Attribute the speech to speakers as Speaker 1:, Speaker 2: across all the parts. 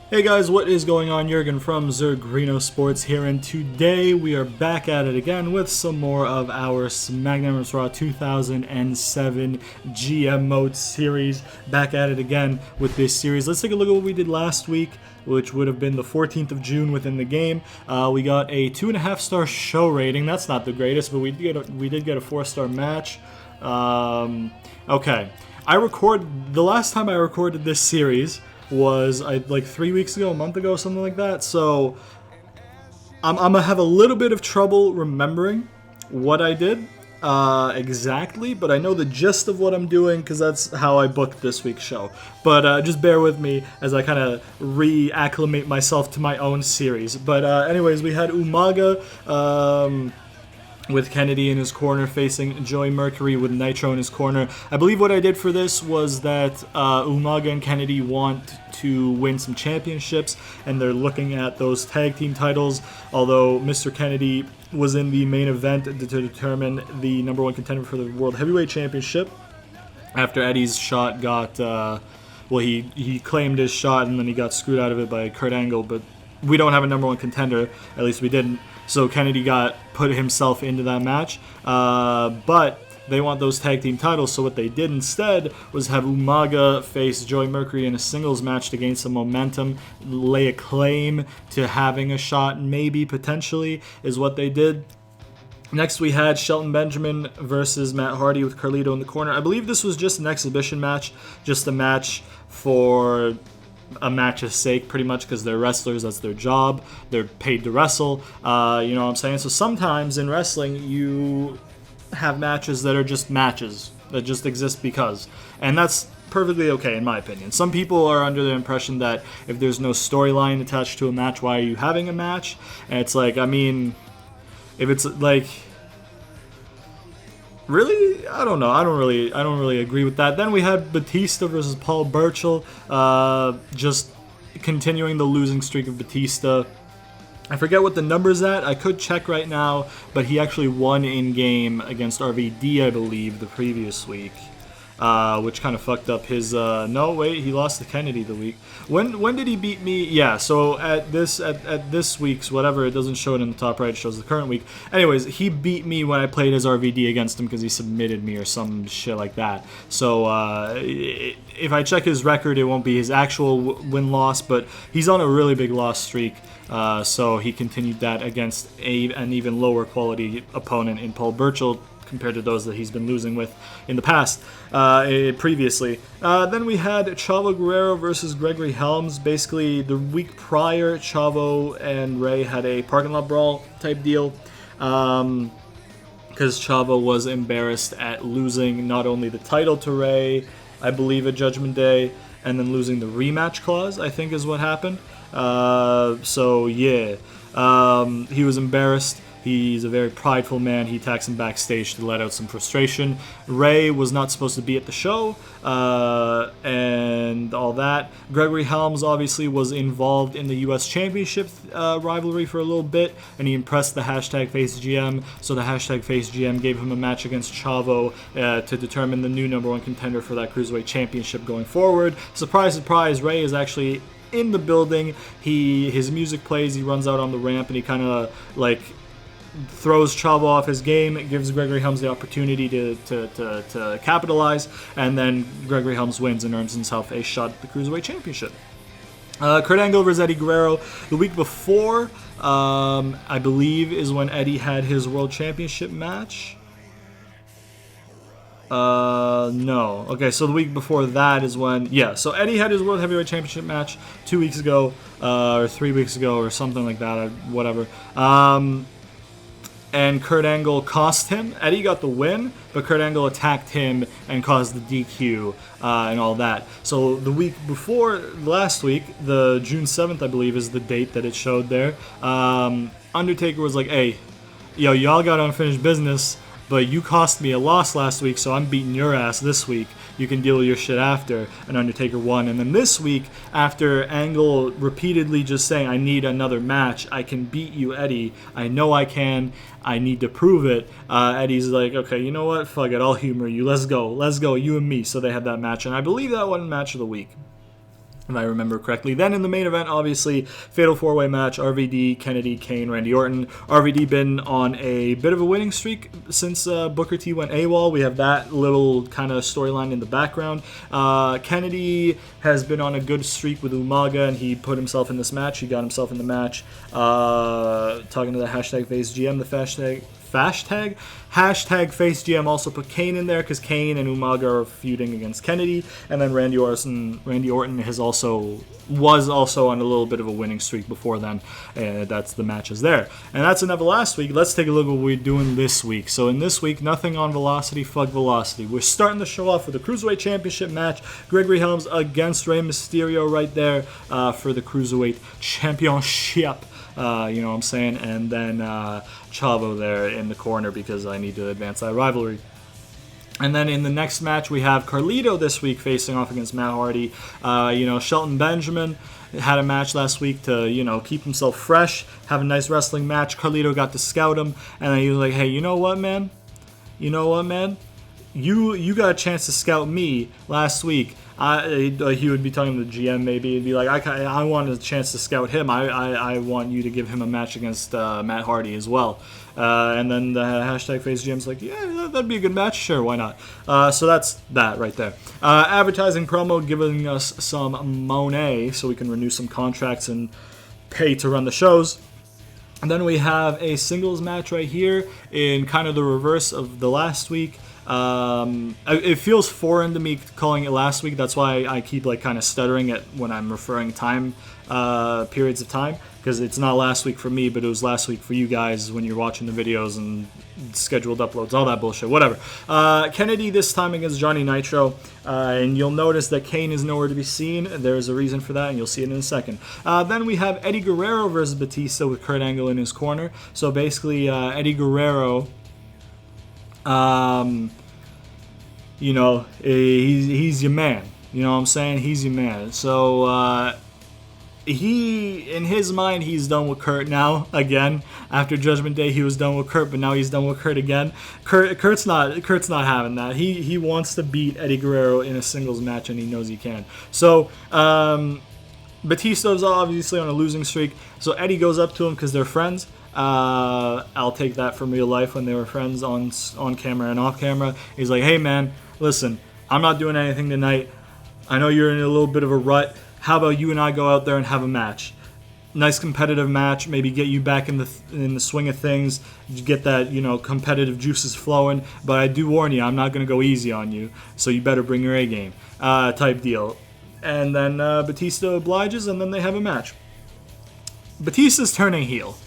Speaker 1: Hey guys, what is going on? Jurgen from Zergrino Sports here, and today we are back at it again with some more of our SmackDown vs. Raw 2007 GM Mode series. Back at it again with this series. Let's take a look at what we did last week, which would have been the 14th of June within the game. We got a 2.5-star show rating. That's not the greatest, but we did get a 4-star match. Okay. The last time I recorded this series was like 3 weeks ago, a month ago, something like that. So I'm gonna have a little bit of trouble remembering what I did exactly, but I know the gist of what I'm doing because that's how I booked this week's show. But just bear with me as I kind of reacclimate myself to my own series. But anyways, we had Umaga with Kennedy in his corner facing Joey Mercury with Nitro in his corner. I believe what I did for this was that Umaga and Kennedy want to win some championships, and they're looking at those tag team titles, although Mr. Kennedy was in the main event to determine the number one contender for the World Heavyweight Championship after Eddie's shot got, he claimed his shot and then he got screwed out of it by Kurt Angle, but we don't have a number one contender, at least we didn't. So Kennedy put himself into that match, but they want those tag team titles. So what they did instead was have Umaga face Joey Mercury in a singles match to gain some momentum, lay a claim to having a shot, maybe potentially is what they did. Next, we had Shelton Benjamin versus Matt Hardy with Carlito in the corner. I believe this was just an exhibition match, just a match for a match's sake, pretty much, because they're wrestlers. That's their job. They're paid to wrestle. You know what I'm saying? So sometimes in wrestling, you have matches that are just matches that just exist because, and that's perfectly okay in my opinion. Some people are under the impression that if there's no storyline attached to a match, why are you having a match? And it's like, I mean, if it's like, really? I don't know. I don't really agree with that. Then we had Batista versus Paul Burchill, just continuing the losing streak of Batista. I forget what the number's at. I could check right now, but he actually won in game against RVD, I believe, the previous week, which kind of fucked up his. No, wait, he lost to Kennedy the week. When did he beat me? Yeah, so at this week's whatever, it doesn't show it in the top right. It shows the current week. Anyways, he beat me when I played as RVD against him because he submitted me or some shit like that. So if I check his record, it won't be his actual win-loss, but he's on a really big loss streak. So he continued that against an even lower quality opponent in Paul Burchill compared to those that he's been losing with in the past, previously. Then we had Chavo Guerrero versus Gregory Helms. Basically, the week prior, Chavo and Ray had a parking lot brawl type deal, because Chavo was embarrassed at losing not only the title to Ray, I believe at Judgment Day, and then losing the rematch clause, I think is what happened. So yeah, he was embarrassed. He's a very prideful man. He attacks him backstage to let out some frustration. Ray was not supposed to be at the show, and all that. Gregory Helms obviously was involved in the U.S. Championship rivalry for a little bit, and he impressed the #FaceGM. So the #FaceGM gave him a match against Chavo to determine the new number one contender for that Cruiserweight Championship going forward. Surprise, surprise, Ray is actually in the building. His music plays. He runs out on the ramp, and he kind of like throws Chavo off his game. It gives Gregory Helms the opportunity to capitalize, and then Gregory Helms wins and earns himself a shot at the Cruiserweight Championship. Kurt Angle versus Eddie Guerrero. The week before, I believe, is when Eddie had his World Championship match. No. Okay, so the week before that is when, so Eddie had his World Heavyweight Championship match 2 weeks ago, or 3 weeks ago, or something like that, or whatever. And Kurt Angle cost him. Eddie got the win, but Kurt Angle attacked him and caused the DQ and all that. So the week before, last week, the June 7th, I believe, is the date that it showed there. Undertaker was like, hey, y'all got unfinished business, but you cost me a loss last week, so I'm beating your ass this week. You can deal with your shit after. And Undertaker won. And then this week, after Angle repeatedly just saying, I need another match, I can beat you, Eddie. I know I can. I need to prove it. Eddie's like, okay, you know what? Fuck it. I'll humor you. Let's go, you and me. So they had that match. And I believe that won match of the week. if I remember correctly. Then in the main event, obviously, fatal four-way match, RVD, Kennedy, Kane, Randy Orton. RVD been on a bit of a winning streak since Booker T went AWOL. We have that little kind of storyline in the background. Kennedy has been on a good streak with Umaga, and he put himself in this match. He got himself in the match. Talking to the hashtag FaceGM, the hashtag FaceGM also put Kane in there because Kane and Umaga are feuding against Kennedy, and then Randy Orton was also on a little bit of a winning streak before then. That's the matches there, and that's enough of last week. Let's take a look at what we're doing this week. So in this week, nothing on Velocity, fuck Velocity. We're starting the show off with a Cruiserweight Championship match. Gregory Helms against Rey Mysterio right there for the Cruiserweight Championship. You know what I'm saying? And then Chavo there in the corner because I need to advance that rivalry. And then in the next match, we have Carlito this week facing off against Matt Hardy. Shelton Benjamin had a match last week to, keep himself fresh, have a nice wrestling match. Carlito got to scout him, and then he was like, hey, you know what, man? You got a chance to scout me last week. He would be talking to the GM maybe. He'd be like, I want a chance to scout him. I want you to give him a match against Matt Hardy as well. And then the hashtag FaceGM's like, yeah, that'd be a good match. Sure, why not? So that's that right there. Advertising promo giving us some money so we can renew some contracts and pay to run the shows. And then we have a singles match right here in kind of the reverse of the last week. It feels foreign to me calling it last week. That's why I keep kind of stuttering it when I'm referring time periods of time, because it's not last week for me, but it was last week for you guys when you're watching the videos and scheduled uploads, all that bullshit, whatever. Kennedy this time against Johnny Nitro, and you'll notice that Kane is nowhere to be seen. There's a reason for that, and you'll see it in a second. Then we have Eddie Guerrero versus Batista with Kurt Angle in his corner. So basically, Eddie Guerrero, he's your man. You know what I'm saying? He's your man. So, in his mind, he's done with Kurt now, again. After Judgment Day, he was done with Kurt, but now he's done with Kurt again. Kurt's not having that. He wants to beat Eddie Guerrero in a singles match, and he knows he can. So, Batista's obviously on a losing streak, so Eddie goes up to him because they're friends. I'll take that from real life when they were friends on camera and off camera. He's like, hey man, listen, I'm not doing anything tonight. I know you're in a little bit of a rut. How about you and I go out there and have a match? Nice competitive match, maybe get you back in the swing of things, get that, competitive juices flowing. But I do warn you, I'm not going to go easy on you, so you better bring your A game, type deal. And then Batista obliges, and then they have a match. Batista's turning heel.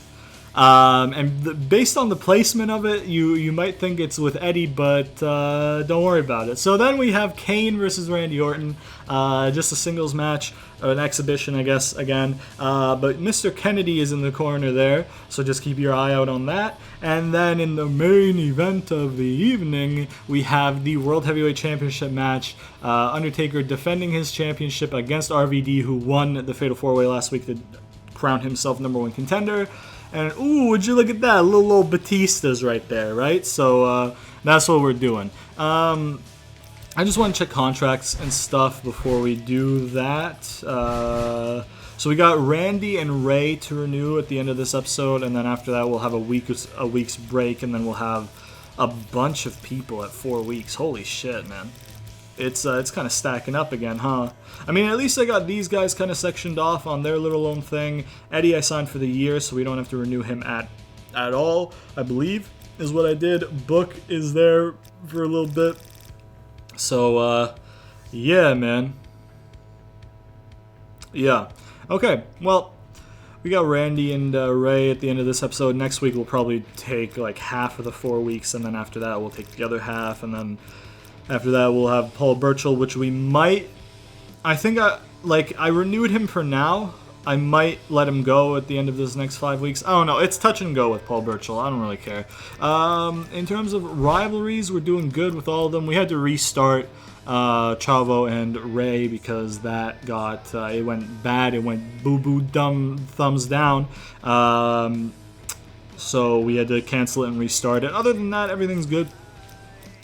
Speaker 1: Based on the placement of it, you might think it's with Eddie, but don't worry about it. So then we have Kane versus Randy Orton, just a singles match, an exhibition, I guess, again. But Mr. Kennedy is in the corner there, so just keep your eye out on that. And then in the main event of the evening, we have the World Heavyweight Championship match. Undertaker defending his championship against RVD, who won the Fatal 4-Way last week to crown himself number one contender. And, ooh, would you look at that? Little Batistas right there, right? So, that's what we're doing. I just want to check contracts and stuff before we do that. So we got Randy and Ray to renew at the end of this episode, and then after that we'll have a week's break, and then we'll have a bunch of people at 4 weeks. Holy shit, man. It's kind of stacking up again, huh? I mean, at least I got these guys kind of sectioned off on their little own thing. Eddie I signed for the year, so we don't have to renew him at all, I believe, is what I did. Book is there for a little bit. So, yeah, man. Yeah. Okay, well, we got Randy and Ray at the end of this episode. Next week we'll probably take half of the 4 weeks, and then after that we'll take the other half, and then after that, we'll have Paul Burchill, which we might... I think I renewed him for now. I might let him go at the end of this next 5 weeks. I don't know. It's touch and go with Paul Burchill. I don't really care. In terms of rivalries, we're doing good with all of them. We had to restart Chavo and Ray because that got... it went bad. It went boo-boo dumb thumbs down. So we had to cancel it and restart it. Other than that, everything's good.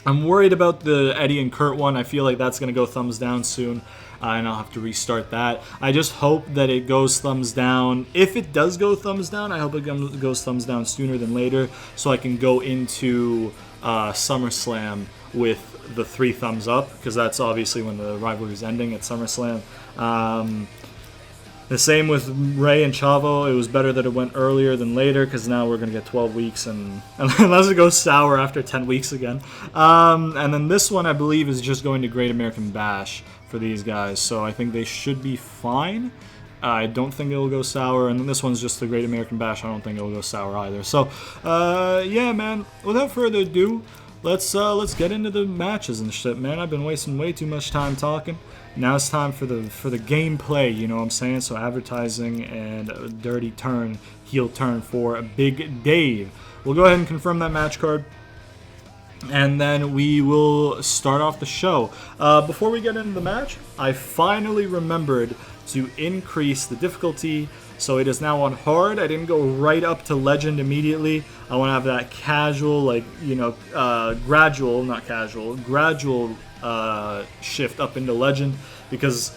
Speaker 1: I'm worried about the Eddie and Kurt one. I feel like that's going to go thumbs down soon. and I'll have to restart that. I just hope that it goes thumbs down. If it does go thumbs down, I hope it goes thumbs down sooner than later, so I can go into SummerSlam with the 3 thumbs up, because that's obviously when the rivalry is ending at SummerSlam. The same with Rey and Chavo. It was better that it went earlier than later, because now we're going to get 12 weeks, and unless it goes sour after 10 weeks again. And then this one, I believe, is just going to Great American Bash for these guys, so I think they should be fine. I don't think it'll go sour, and then this one's just the Great American Bash. I don't think it'll go sour either. So, yeah, man, without further ado, let's get into the matches and shit, man. I've been wasting way too much time talking. Now it's time for the gameplay, you know what I'm saying? So advertising and a dirty turn, heel turn for Big Dave. We'll go ahead and confirm that match card, and then we will start off the show. Before we get into the match, I finally remembered to increase the difficulty, so it is now on hard. I didn't go right up to legend immediately. I want to have that casual, like, you know, gradual shift up into legend, because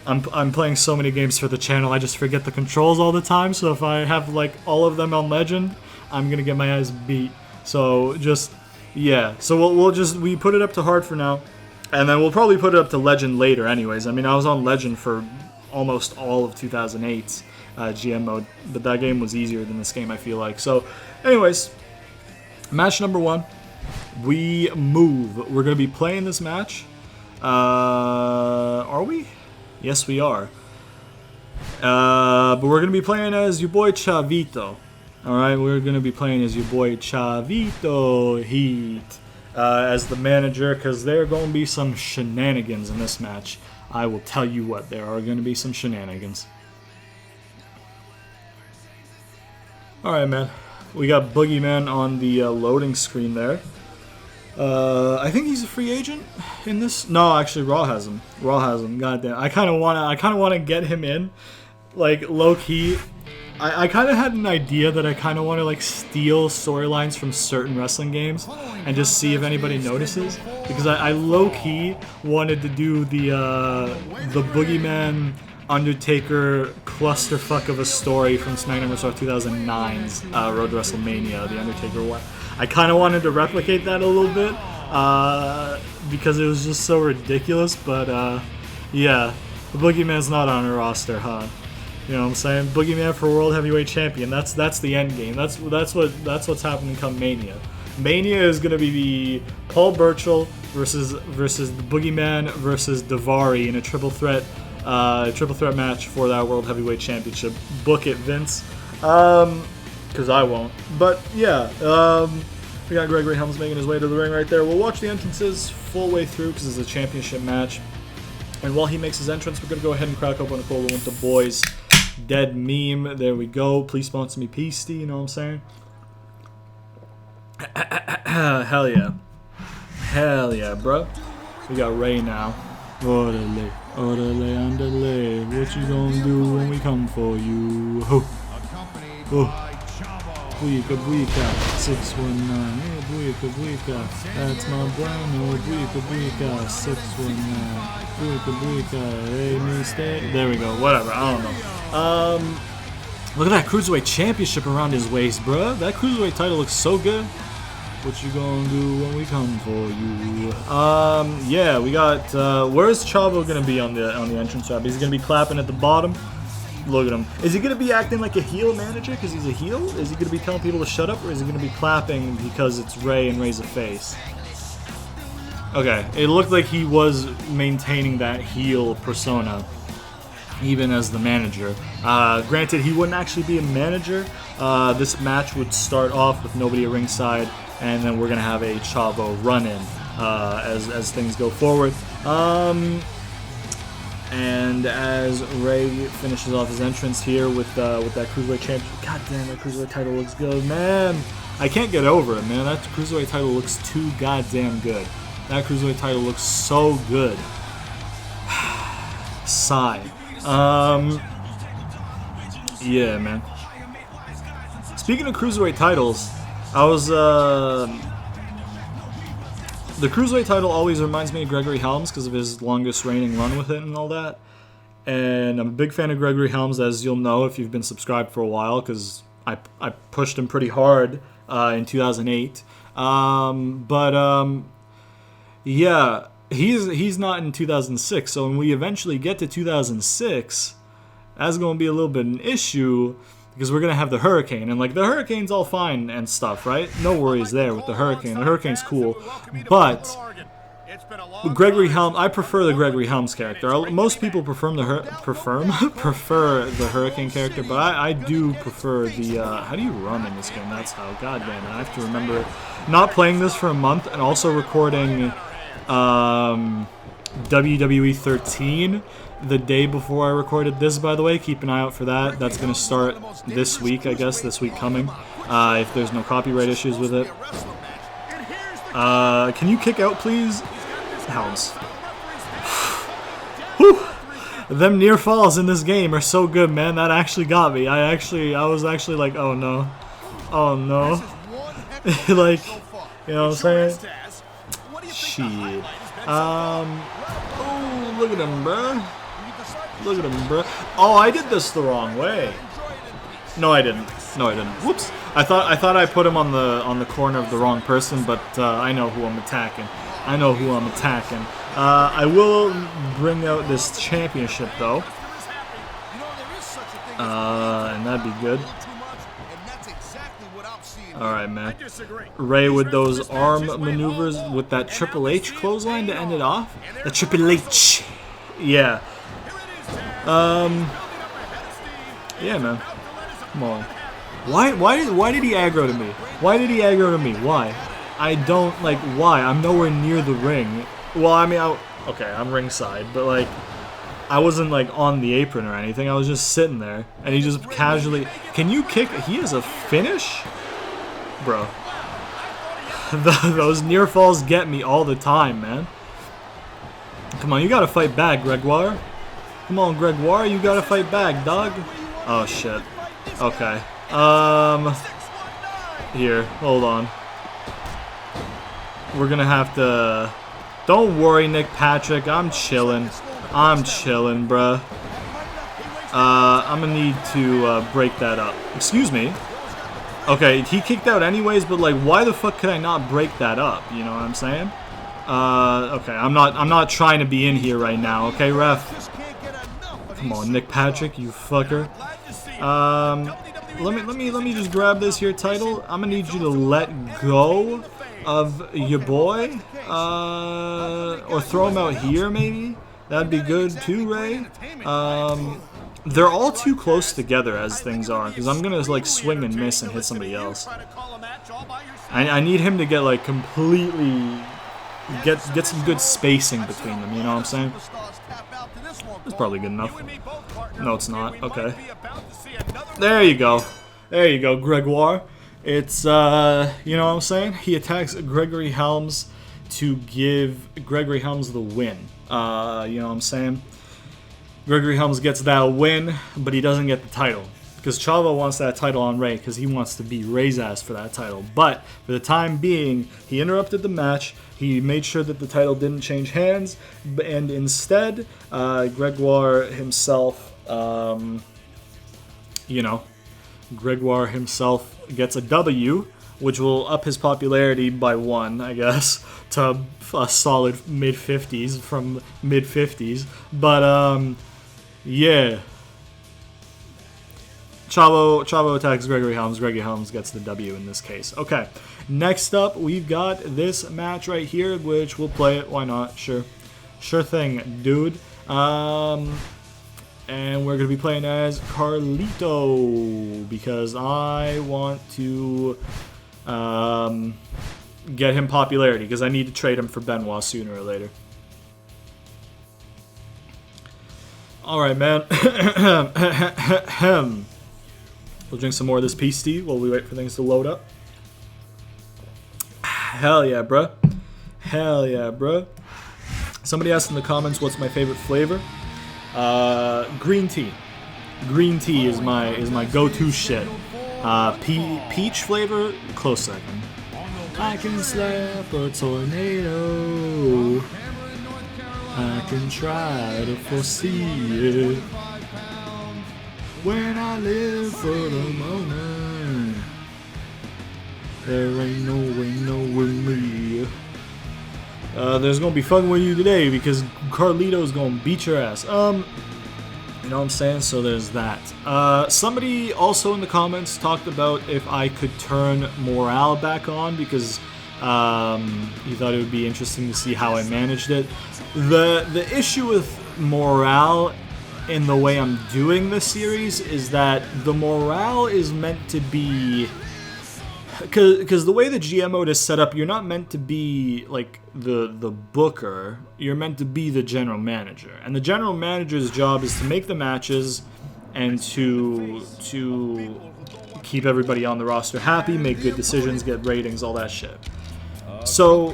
Speaker 1: I'm playing so many games for the channel, I just forget the controls all the time. So if I have like all of them on legend, I'm gonna get my ass beat. So just, yeah, so we put it up to hard for now, and then we'll probably put it up to legend later anyways. I mean, I was on legend for almost all of 2008's GM mode, but that game was easier than this game, I feel like. So anyways, match number 1, we move. We're going to be playing this match. Are we? Yes, we are. But we're going to be playing as your boy Chavito. Alright, we're going to be playing as your boy Chavito Heat as the manager, because there are going to be some shenanigans in this match. I will tell you what, there are going to be some shenanigans. Alright, man. We got Boogeyman on the loading screen there. I think he's a free agent in this. No, actually, Raw has him. Raw has him. Goddamn. I kind of wanna get him in, like, low key. I kind of had an idea that I kind of want to like steal storylines from certain wrestling games and just see if anybody notices, because I low key wanted to do the Boogeyman Undertaker clusterfuck of a story from SmackDown vs. 2009's Road to WrestleMania, the Undertaker one. I kind of wanted to replicate that a little bit because it was just so ridiculous, but yeah, the Boogeyman's not on a roster, huh? You know what I'm saying? Boogeyman for World Heavyweight Champion. That's the end game. That's what's happening come Mania. Mania is gonna be Paul Burchill versus the Boogeyman versus Daivari in a triple threat match for that World Heavyweight Championship. Book it, Vince. Because I won't. But yeah, we got Gregory Helms making his way to the ring right there. We'll watch the entrances full way through because it's a championship match. And while he makes his entrance, we're gonna go ahead and crack open a cola with the boys. Dead meme. There we go. Please sponsor me, Peasty. You know what I'm saying? Hell yeah. Hell yeah, bro. We got Ray now. Orderly, orderly, underlay. What you gonna do when we come for you? Ho. Oh. Buika, buika. 619. Yeah, buika, buika. That's my bueno. Buika, buika. 619. Buika, buika. Hey, mistake. There we go. Whatever. I don't know. Look at that Cruiserweight Championship around his waist, bruh. That Cruiserweight title looks so good. What you gonna do when we come for you? Yeah, we got, where's Chavo gonna be on the entrance ramp? Is he gonna be clapping at the bottom? Look at him. Is he gonna be acting like a heel manager because he's a heel? Is he gonna be telling people to shut up, or is he gonna be clapping because it's Ray and Ray's a face? Okay, it looked like he was maintaining that heel persona, even as the manager. Granted, he wouldn't actually be a manager. This match would start off with nobody at ringside, and then we're gonna have a Chavo run-in as things go forward. And as Ray finishes off his entrance here with that Cruiserweight Championship. God damn, that Cruiserweight title looks good, man. I can't get over it, man. That Cruiserweight title looks too goddamn good. That Cruiserweight title looks so good. Sigh. Yeah, man. Speaking of Cruiserweight titles, I was, The Cruiserweight title always reminds me of Gregory Helms because of his longest reigning run with it and all that. And I'm a big fan of Gregory Helms, as you'll know if you've been subscribed for a while, because I pushed him pretty hard in 2008. Yeah, he's not in 2006. So when we eventually get to 2006, that's going to be a little bit an issue because we're going to have the Hurricane. And like the Hurricane's all fine and stuff, right? No worries there with the Hurricane. The Hurricane's cool. But Gregory Helms, I prefer the Gregory Helms character. Most people prefer the Hurricane character, but I do prefer the. How do you run in this game? That's how. God damn it! I have to remember not playing this for a month and also recording WWE 13 the day before I recorded this. By the way, keep an eye out for that. That's gonna start this week, I guess. This week coming, if there's no copyright issues with it. Can you kick out, please? Helms. Whew. Them near falls in this game are so good, man. That actually got me. I was actually like, oh no. Oh no. Like, you know what I'm saying? Shit. Oh, look at him, bruh. Look at him, bruh. Oh, I did this the wrong way. No, I didn't. No, I didn't. Whoops. I thought I put him on the corner of the wrong person, but I know who I'm attacking. I know who I'm attacking. I will bring out this championship, though. And that'd be good. Alright, man. Ray with those arm maneuvers with that Triple H clothesline to end it off. The Triple H. Yeah. Yeah, man. Come on. Why did he aggro to me? Why did he aggro to me? Why? I don't, like, why? I'm nowhere near the ring. Well, I mean, okay, I'm ringside, but, like, I wasn't, like, on the apron or anything. I was just sitting there, and he just casually... Can you kick? He has a finish? Bro. Those near falls get me all the time, man. Come on, you gotta fight back, Gregoire. Come on, Gregoire, you gotta fight back, dog. Oh, shit. Okay. Here, hold on. We're gonna have to... Don't worry, Nick Patrick. I'm chilling. I'm chilling, bruh. I'm gonna need to break that up. Excuse me. Okay, he kicked out anyways, but like, why the fuck could I not break that up? You know what I'm saying? Okay, I'm not trying to be in here right now. Okay, ref. Come on, Nick Patrick, you fucker. Let me just grab this here title. I'm gonna need you to let go of your boy, or throw him out here maybe. That'd be good too, Ray. They're all too close together as things are, because I'm gonna like swing and miss and hit somebody else. I need him to get like completely get some good spacing between them. You know what I'm saying? It's probably good enough. No, it's not. Okay. There you go. There you go, Gregoire. It's, you know what I'm saying? He attacks Gregory Helms to give Gregory Helms the win. You know what I'm saying? Gregory Helms gets that win, but he doesn't get the title. Because Chavo wants that title on Ray, because he wants to beat Ray's ass for that title. But, for the time being, he interrupted the match. He made sure that the title didn't change hands. And instead, Gregoire himself, you know, Gregoire himself gets a W, which will up his popularity by 1, I guess, to a solid mid-50s from mid-50s. But, yeah. Chavo attacks Gregory Helms. Gregory Helms gets the W in this case. Okay, next up, we've got this match right here, which we'll play it. Why not? Sure. Sure thing, dude. And we're going to be playing as Carlito, because I want to get him popularity, because I need to trade him for Benoit sooner or later. Alright, man. We'll drink some more of this peace tea while we wait for things to load up. Hell yeah, bruh. Hell yeah, bruh. Somebody asked in the comments what's my favorite flavor. Green tea. Green tea is my go-to shit. Peach flavor, close second. I can slap a tornado. I can try to foresee it when I live for the moment. There ain't no way knowing me. There's gonna be fun with you today because Carlito's gonna beat your ass. You know what I'm saying? So there's that. Somebody also in the comments talked about if I could turn morale back on because he thought it would be interesting to see how I managed it. The issue with morale in the way I'm doing this series is that the morale is meant to be... Because the way the GM mode is set up, you're not meant to be like the booker. You're meant to be the general manager, and the general manager's job is to make the matches and to keep everybody on the roster happy, make good decisions, get ratings, all that shit. So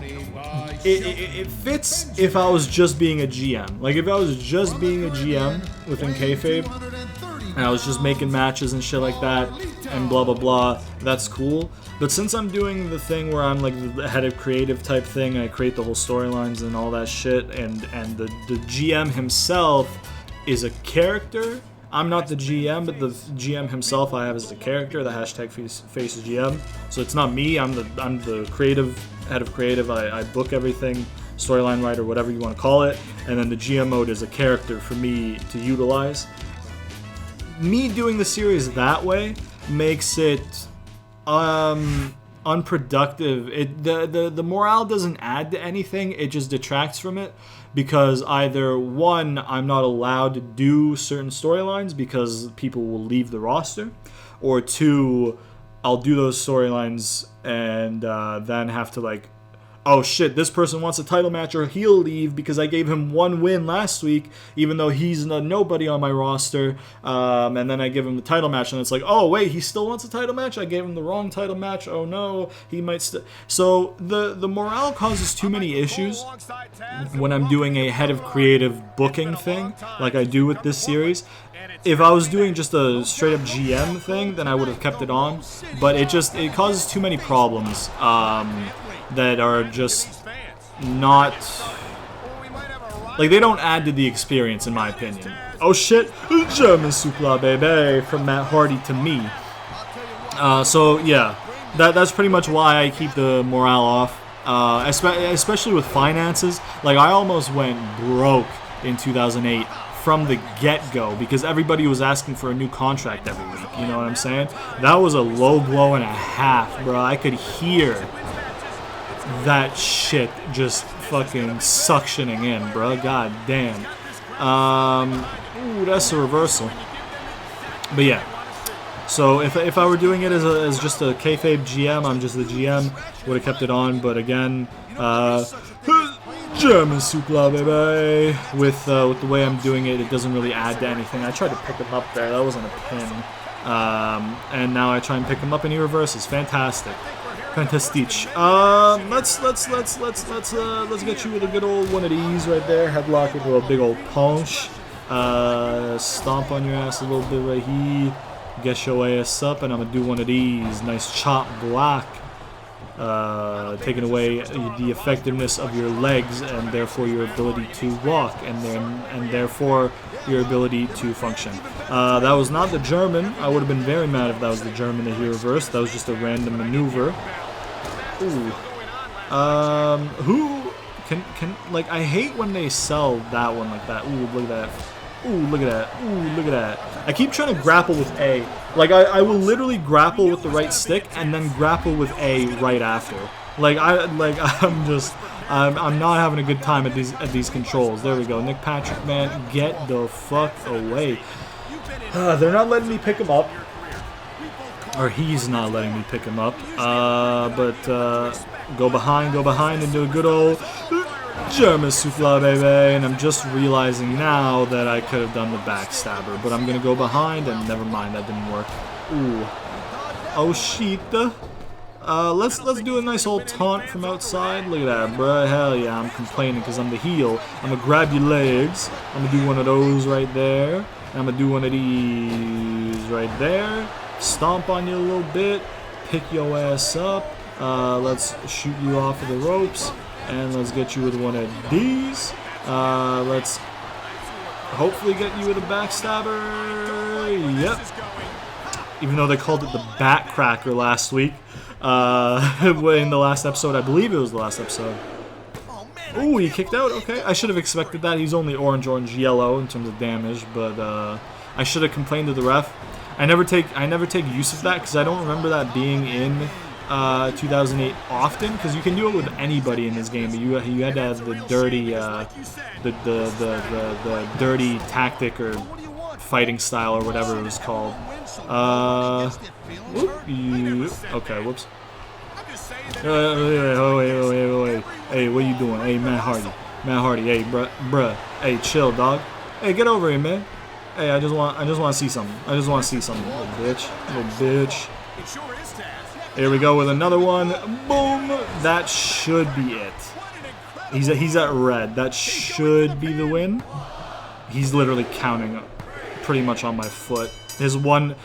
Speaker 1: it fits if I was just being a GM. Like if I was just being a GM within kayfabe, and I was just making matches and shit like that, and blah blah blah, that's cool. But since I'm doing the thing where I'm like the head of creative type thing, and I create the whole storylines and all that shit, and the GM himself is a character. I'm not the GM, but the GM himself I have as a character, the hashtag faces GM. So it's not me, I'm the creative, head of creative, I book everything, storyline writer, whatever you want to call it, and then the GM mode is a character for me to utilize. Me doing the series that way makes it unproductive. The morale doesn't add to anything, it just detracts from it, because either one, I'm not allowed to do certain storylines because people will leave the roster, or two, I'll do those storylines and then have to like, oh shit, this person wants a title match, or he'll leave because I gave him one win last week, even though he's nobody on my roster, and then I give him the title match, and it's like, oh wait, he still wants a title match? I gave him the wrong title match, oh no, he might still... So the morale causes too many issues when I'm doing a head of creative booking thing, like I do with this series. If I was doing just a straight up GM thing, then I would have kept it on, but it causes too many problems, that are just not, like, they don't add to the experience in my opinion. Oh shit, German Supla baby, from Matt Hardy to me. So yeah, that's pretty much why I keep the morale off, especially with finances. Like I almost went broke in 2008 from the get-go because everybody was asking for a new contract every week, you know what I'm saying? That was a low blow and a half, bro. I could hear that shit just fucking suctioning in, bro. God damn. Ooh, that's a reversal. But yeah. So if I were doing it as just a kayfabe GM, I'm just the GM, would have kept it on. But again, German Supla baby. With the way I'm doing it, it doesn't really add to anything. I tried to pick him up there. That wasn't a pin. And now I try and pick him up and he reverses. Fantastic. Fantastic. Let's get you with a good old one of these right there. Headlock into a big old punch. Stomp on your ass a little bit right here. Get your ass up, and I'm gonna do one of these. Nice chop block. Taking away the effectiveness of your legs and therefore your ability to walk and therefore your ability to function. That was not the German. I would have been very mad if that was the German that he reversed. That was just a random maneuver. Ooh. Who can like, I hate when they sell that one like that. Ooh, look at that. Ooh, look at that. Ooh, look at that. I keep trying to grapple with A. Like, I will literally grapple with the right stick and then grapple with A right after. Like, I'm not having a good time at these controls. There we go. Nick Patrick, man, get the fuck away. They're not letting me pick him up. Or he's not letting me pick him up. Go behind and do a good old German Supla baby. And I'm just realizing now that I could have done the backstabber. But I'm going to go behind and never mind, that didn't work. Ooh. Oh shit. Let's do a nice old taunt from outside. Look at that, bruh. Hell yeah, I'm complaining because I'm the heel. I'm going to grab your legs. I'm going to do one of those right there. And I'm going to do one of these right there. Stomp on you a little bit. Pick your ass up. Let's shoot you off of the ropes, and let's get you with one of these. Let's hopefully get you with a backstabber. Yep. Even though they called it the Bat Cracker last week, in the last episode, I believe it was the last episode. Ooh, he kicked out. Okay, I should have expected that. He's only orange, yellow in terms of damage, but I should have complained to the ref. I never take use of that because I don't remember that being in 2008 often, because you can do it with anybody in this game, but you had to have the dirty the dirty tactic or fighting style or whatever it was called. Okay, whoops. Wait. Hey, what you doing? Hey, Matt Hardy. Hey, bruh. Hey, chill, dog. Hey, get over here, man. Hey, I just want to see something. Little bitch. Here we go with another one. Boom. That should be it. He's at red. That should be the win. He's literally counting pretty much on my foot. His one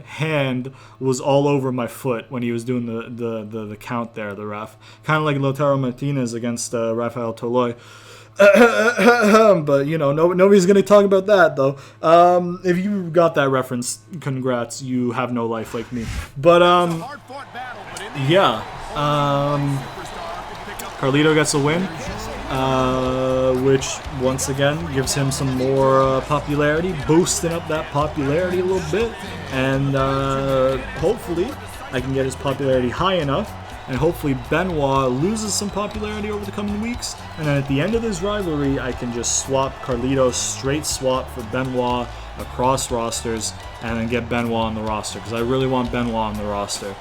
Speaker 1: hand was all over my foot when he was doing the count there, the ref. Kind of like Lautaro Martinez against Rafael Toloi. But, you know, nobody's going to talk about that, though. If you got that reference, congrats. You have no life like me. But, yeah. Carlito gets a win, which, once again, gives him some more popularity, boosting up that popularity a little bit. And hopefully I can get his popularity high enough. And hopefully Benoit loses some popularity over the coming weeks. And then at the end of this rivalry, I can just swap Carlito, straight swap for Benoit across rosters, and then get Benoit on the roster. Because I really want Benoit on the roster.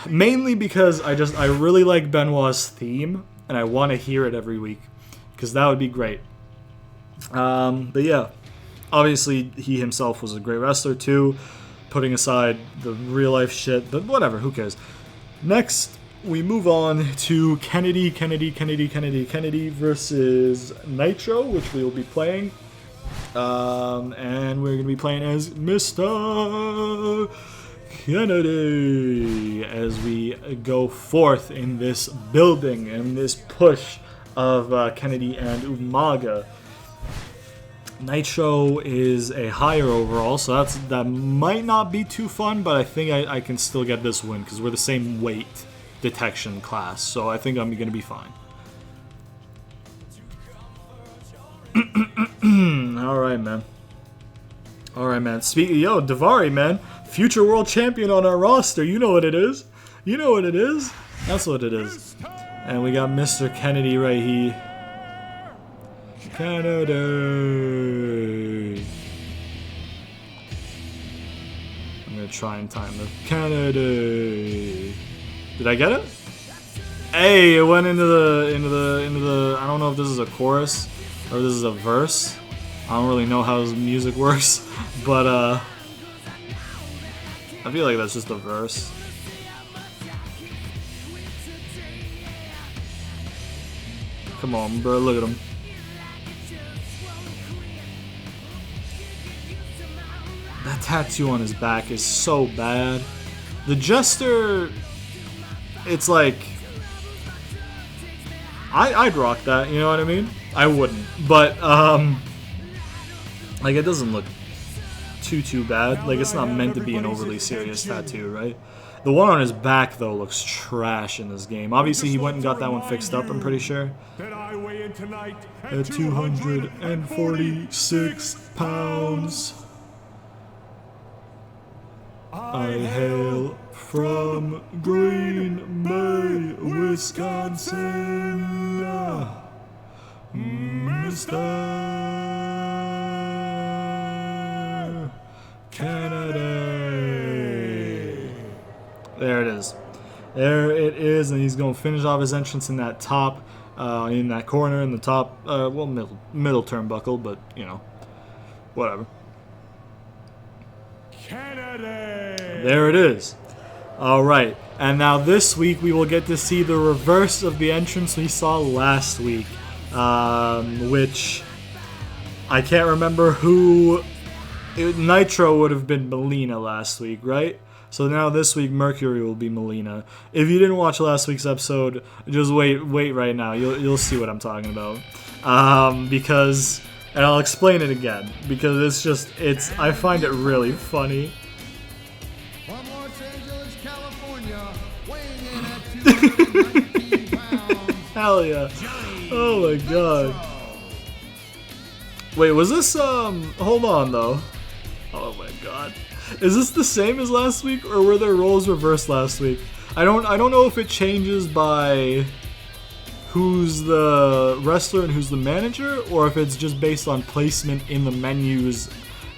Speaker 1: Mainly because I really like Benoit's theme, and I want to hear it every week. Because that would be great. But yeah, obviously he himself was a great wrestler too. Putting aside the real life shit, but whatever, who cares? Next, we move on to Kennedy versus Nitro, which we will be playing. And we're going to be playing as Mr. Kennedy as we go forth in this building and this push of Kennedy and Umaga. Nitro is a higher overall, so that might not be too fun, but I think I can still get this win because we're the same weight detection class, so I think I'm going to be fine. Alright, man. Yo, Daivari, man. Future world champion on our roster. You know what it is. That's what it is. And we got Mr. Kennedy right here. Kennedy. I'm gonna try and time the Kennedy. Did I get it? Hey, it went into the. I don't know if this is a chorus or this is a verse. I don't really know how his music works, but I feel like that's just a verse. Come on, bro, look at him. That tattoo on his back is so bad. The Jester, it's like, I'd rock that, you know what I mean? I wouldn't, but, like, it doesn't look too bad. Like, it's not meant to be an overly serious tattoo, right? The one on his back, though, looks trash in this game. Obviously, he went and got that one fixed up, I'm pretty sure. At 246 pounds. I hail from Green Bay, Wisconsin, Mr. Kennedy. There it is. There it is, and he's going to finish off his entrance in that top, in that corner, in the top, well, middle turnbuckle, but, you know, whatever. Kennedy. There it is. Alright, and now this week we will get to see the reverse of the entrance we saw last week, which I can't remember who. Nitro would have been Melina last week, right? So now this week, Mercury will be Melina. If you didn't watch last week's episode, just wait right now. You'll see what I'm talking about. Because, and I'll explain it again, because I find it really funny.
Speaker 2: From Los Angeles, California, weighing in at 219 pounds.
Speaker 1: Hell yeah. Oh my god. Wait, was this, hold on though. Oh my god. Is this the same as last week, or were their roles reversed last week? I don't know if it changes by who's the wrestler and who's the manager, or if it's just based on placement in the menus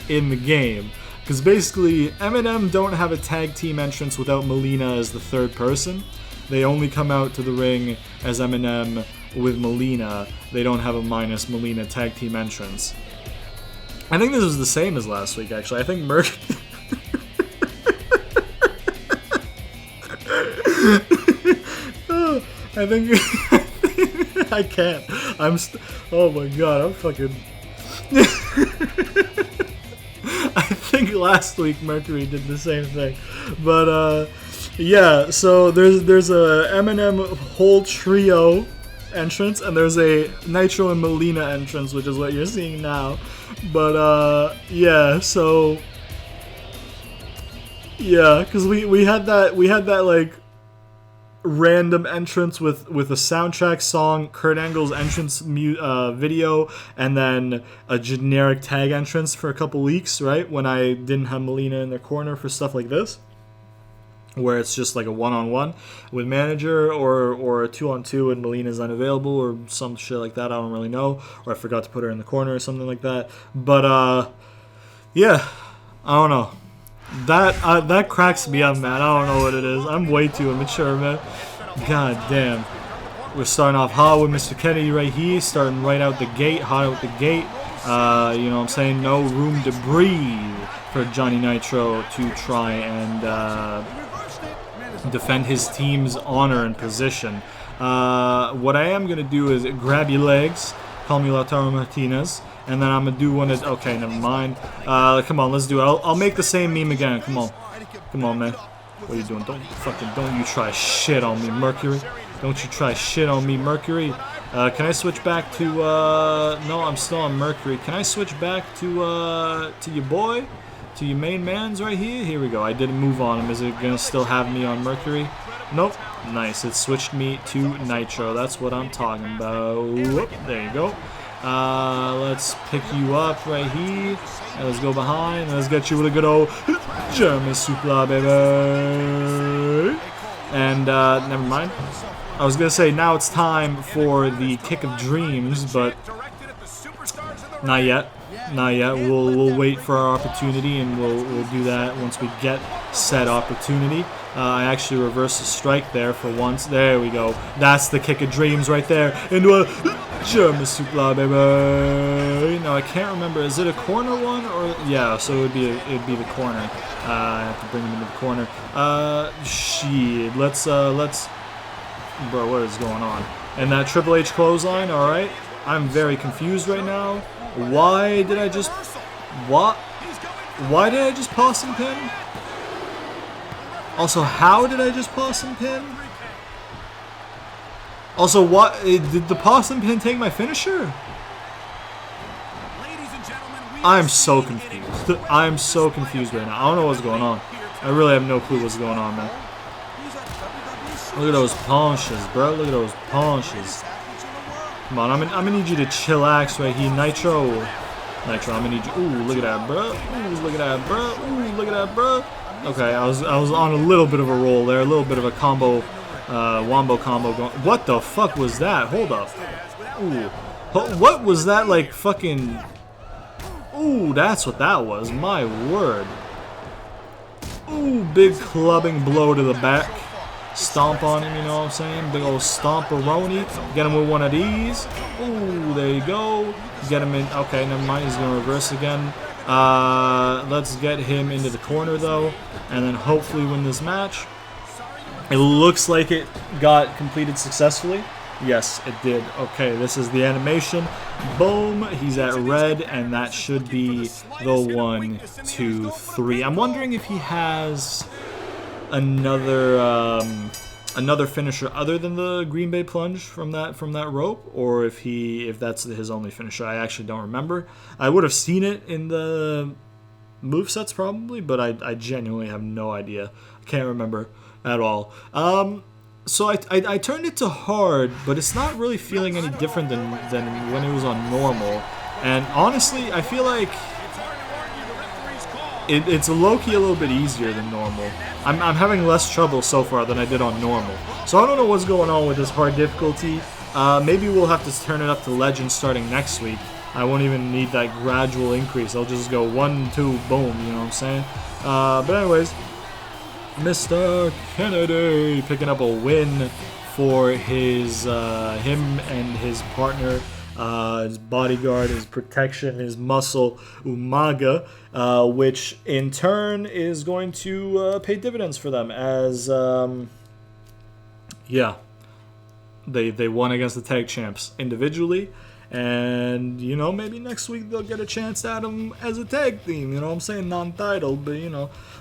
Speaker 1: in the game. Because basically, M&M don't have a tag team entrance without Melina as the third person. They only come out to the ring as M&M with Melina. They don't have a minus Melina tag team entrance. I think this was the same as last week, actually. I think Merc... I think... I can't. Oh my god, I'm fucking... I think last week Mercury did the same thing. But, yeah, so there's a M&M whole trio entrance, and there's a Nitro and Melina entrance, which is what you're seeing now. But yeah, so yeah, because we had that like random entrance with a soundtrack song, Kurt Angle's entrance video, and then a generic tag entrance for a couple weeks, right? When I didn't have Melina in their corner for stuff like this, where it's just like a one-on-one with manager, or a two-on-two and Melina's unavailable, or some shit like that. I don't really know, or I forgot to put her in the corner or something like that. But yeah, I don't know. That cracks me up, man. I don't know what it is. I'm way too immature, man. God damn. We're starting off hot with Mr. Kennedy right here, starting right out the gate, hot out the gate. You know what I'm saying? No room to breathe for Johnny Nitro to try and defend his team's honor and position. What I am going to do is grab your legs, call me Lautaro Martinez, and then I'm going to do one of... Okay, never mind. Come on, let's do it. I'll make the same meme again. Come on. Come on, man. What are you doing? Don't you try shit on me, Mercury. Don't you try shit on me, Mercury. Can I switch back to... No, I'm still on Mercury. Can I switch back to your boy? To your main man's right here? Here we go. I didn't move on him. Is it going to still have me on Mercury? Nope. Nice. It switched me to Nitro. That's what I'm talking about. Whoop. There you go. Let's pick you up right here. Let's go behind. Let's get you with a good old German supla, baby. And, never mind. I was going to say, now it's time for the Kick of Dreams, but not yet. Not yet. We'll wait for our opportunity, and we'll do that once we get said opportunity. I actually reversed the strike there for once. There we go. That's the Kick of Dreams right there. Into a German supla, baby. Now I can't remember. Is it a corner one or yeah? So it'd be the corner. I have to bring him into the corner. Shit. Let's. Bro, what is going on? And that Triple H clothesline. All right. I'm very confused right now. Why did I just... What? Why did I just pause and pin? Also, how did I just pause and pin? Also, what... Did the pause and pin take my finisher? I'm so confused. I'm so confused right now. I don't know what's going on. I really have no clue what's going on, man. Look at those punches, bro. Look at those punches. Come on, I'm gonna need you to chillax right here, Nitro. Nitro, I'm gonna need you. Ooh, look at that, bro. Ooh, look at that, bro. Ooh, look at that, bro. Okay, I was on a little bit of a roll there, a little bit of a combo, wombo combo going. What the fuck was that? Hold up. Ooh, what was that? Like fucking. Ooh, that's what that was. My word. Ooh, big clubbing blow to the back. Stomp on him, you know what I'm saying? Big old stomp-a-roni. Get him with one of these. Ooh, there you go. Get him in. Okay, never mind. He's going to reverse again. Let's get him into the corner, though. And then hopefully win this match. It looks like it got completed successfully. Yes, it did. Okay, this is the animation. Boom. He's at red, and that should be the 1, 2, 3. I'm wondering if he has... another finisher other than the Green Bay plunge from that rope, or if that's his only finisher. I actually don't remember. I would have seen it in the movesets probably, but I genuinely have no idea. I can't remember at all. So I turned it to hard, but it's not really feeling any different than when it was on normal. And honestly, I feel like it's low-key a little bit easier than normal. I'm having less trouble so far than I did on normal. So I don't know what's going on with this hard difficulty. Maybe we'll have to turn it up to legend starting next week. I won't even need that gradual increase. I'll just go 1, 2, boom, you know what I'm saying? But anyways, Mr. Kennedy picking up a win for his him and his partner, his bodyguard, his protection, his muscle, Umaga, which in turn is going to pay dividends for them as, they won against the tag champs individually. And, maybe next week they'll get a chance at him as a tag team, you know what I'm saying? Non-title, but,